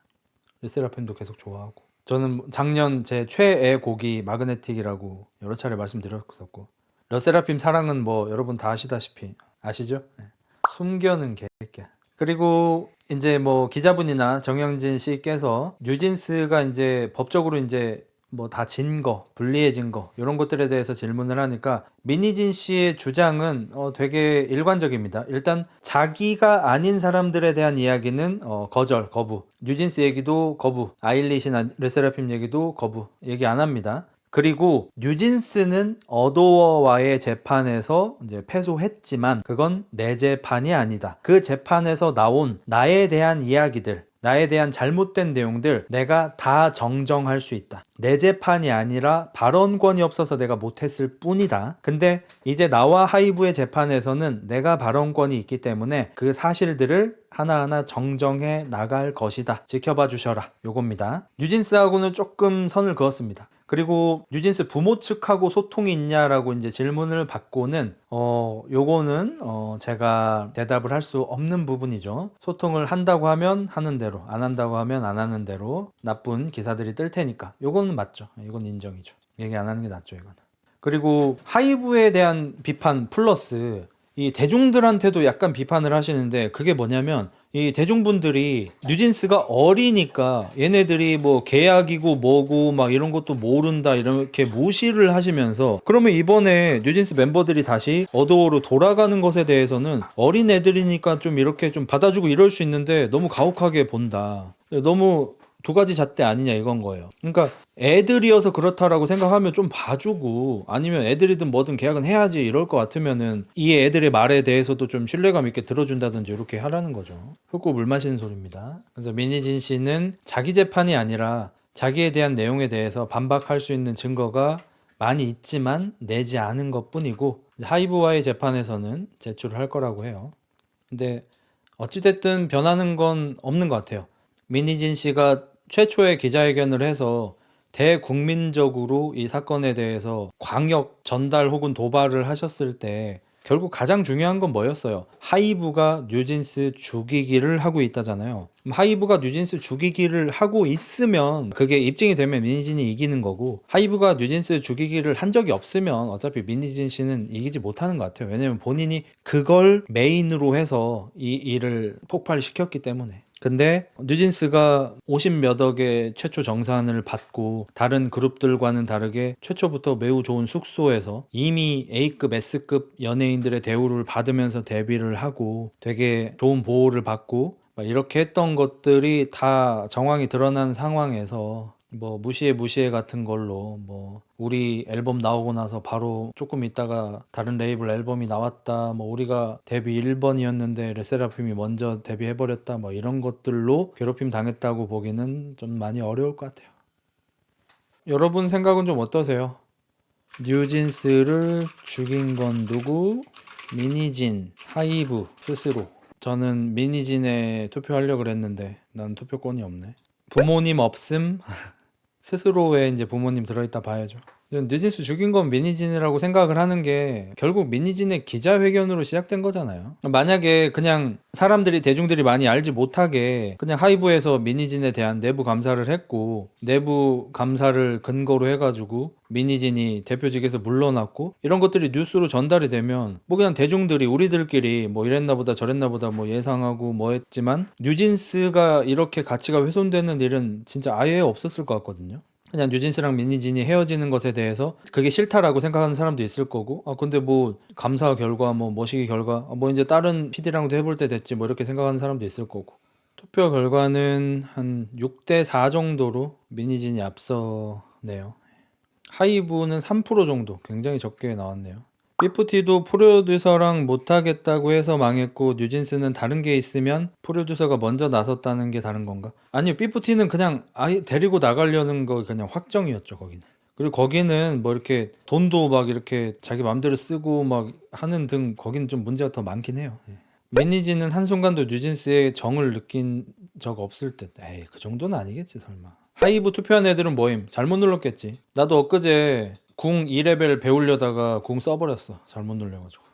르세라핌도 계속 좋아하고. 저는 작년 제 최애 곡이 마그네틱이라고 여러 차례 말씀드렸었고, 르세라핌 사랑은 뭐 여러분 다 아시다시피 아시죠? 네. 숨겨는 개새끼야. 그리고 이제 뭐 기자분이나 정영진 씨께서 뉴진스가 이제 법적으로 이제 뭐 다 진 거, 불리해진 거 이런 것들에 대해서 질문을 하니까, 민희진 씨의 주장은 되게 일관적입니다. 일단 자기가 아닌 사람들에 대한 이야기는 거부, 뉴진스 얘기도 거부, 아일릿이나 르세라핌 얘기도 거부, 얘기 안 합니다. 그리고 뉴진스는 어도어와의 재판에서 이제 패소했지만 그건 내 재판이 아니다. 그 재판에서 나온 나에 대한 이야기들, 나에 대한 잘못된 내용들 내가 다 정정할 수 있다. 내 재판이 아니라 발언권이 없어서 내가 못했을 뿐이다. 근데 이제 나와 하이브의 재판에서는 내가 발언권이 있기 때문에 그 사실들을 하나하나 정정해 나갈 것이다. 지켜봐 주셔라. 요겁니다. 뉴진스하고는 조금 선을 그었습니다. 그리고 뉴진스 부모 측하고 소통이 있냐라고 이제 질문을 받고는 요거는 제가 대답을 할 수 없는 부분이죠. 소통을 한다고 하면 하는 대로, 안 한다고 하면 안 하는 대로 나쁜 기사들이 뜰 테니까 요거는 맞죠. 이건 인정이죠. 얘기 안 하는 게 낫죠 이건. 그리고 하이브에 대한 비판 플러스 이 대중들한테도 약간 비판을 하시는데, 그게 뭐냐면 이 대중분들이 뉴진스가 어리니까 얘네들이 뭐 계약이고 뭐고 막 이런 것도 모른다 이렇게 무시를 하시면서, 그러면 이번에 뉴진스 멤버들이 다시 어도어로 돌아가는 것에 대해서는 어린 애들이니까 좀 이렇게 좀 받아주고 이럴 수 있는데 너무 가혹하게 본다. 너무 두 가지 잣대 아니냐 이건 거예요. 그러니까 애들이어서 그렇다라고 생각하면 좀 봐주고, 아니면 애들이든 뭐든 계약은 해야지 이럴 것 같으면은 이 애들의 말에 대해서도 좀 신뢰감 있게 들어준다든지 이렇게 하라는 거죠. 흙고 물 마시는 소리입니다. 그래서 민희진 씨는 자기 재판이 아니라 자기에 대한 내용에 대해서 반박할 수 있는 증거가 많이 있지만 내지 않은 것 뿐이고, 하이브와의 재판에서는 제출을 할 거라고 해요. 근데 어찌됐든 변하는 건 없는 것 같아요. 민희진 씨가 최초의 기자회견을 해서 대국민적으로 이 사건에 대해서 광역 전달 혹은 도발을 하셨을 때 결국 가장 중요한 건 뭐였어요? 하이브가 뉴진스 죽이기를 하고 있다잖아요. 하이브가 뉴진스 죽이기를 하고 있으면 그게 입증이 되면 민희진이 이기는 거고, 하이브가 뉴진스 죽이기를 한 적이 없으면 어차피 민희진 씨는 이기지 못하는 것 같아요. 왜냐면 본인이 그걸 메인으로 해서 이 일을 폭발시켰기 때문에. 근데 뉴진스가 50몇 억의 최초 정산을 받고 다른 그룹들과는 다르게 최초부터 매우 좋은 숙소에서 이미 A급, S급 연예인들의 대우를 받으면서 데뷔를 하고 되게 좋은 보호를 받고 막 이렇게 했던 것들이 다 정황이 드러난 상황에서 뭐 무시해 같은 걸로 뭐 우리 앨범 나오고 나서 바로 조금 있다가 다른 레이블 앨범이 나왔다, 뭐 우리가 데뷔 1번이었는데 르세라핌이 먼저 데뷔해버렸다, 뭐 이런 것들로 괴롭힘 당했다고 보기는 좀 많이 어려울 것 같아요. 여러분 생각은 좀 어떠세요? 뉴진스를 죽인 건 누구? 미니진, 하이브 스스로. 저는 미니진에 투표하려고 그랬는데 난 투표권이 없네. 부모님 없음. 스스로의 이제 부모님 들어있다 봐야죠. 뉴진스 죽인 건 미니진이라고 생각을 하는 게 결국 미니진의 기자회견으로 시작된 거잖아요. 만약에 그냥 사람들이 대중들이 많이 알지 못하게 그냥 하이브에서 미니진에 대한 내부 감사를 했고 내부 감사를 근거로 해가지고 미니진이 대표직에서 물러났고 이런 것들이 뉴스로 전달이 되면 뭐 그냥 대중들이 우리들끼리 뭐 이랬나 보다 저랬나 보다 뭐 예상하고 뭐 했지만 뉴진스가 이렇게 가치가 훼손되는 일은 진짜 아예 없었을 것 같거든요. 그냥 뉴진스랑 미니진이 헤어지는 것에 대해서 그게 싫다라고 생각하는 사람도 있을 거고, 근데 뭐 감사 결과 뭐 머시기 결과 뭐 이제 다른 PD랑도 해볼 때 됐지 뭐 이렇게 생각하는 사람도 있을 거고. 투표 결과는 한 6대 4 정도로 미니진이 앞서네요. 하이브는 3% 정도, 굉장히 적게 나왔네요. 피프티도 프로듀서랑 못하겠다고 해서 망했고 뉴진스는 다른 게 있으면 프로듀서가 먼저 나섰다는 게 다른 건가? 아니요, 피프티는 그냥 아예 데리고 나가려는 거 그냥 확정이었죠, 거기는. 그리고 거기는 뭐 이렇게 돈도 막 이렇게 자기 맘대로 쓰고 막 하는 등 거기는 좀 문제가 더 많긴 해요. 매니지는 한순간도 뉴진스의 정을 느낀 적 없을 듯. 에이, 그 정도는 아니겠지 설마. 하이브 투표한 애들은 뭐임? 잘못 눌렀겠지. 나도 엊그제 궁 2레벨 배우려다가 궁 써버렸어. 잘못 눌려가지고.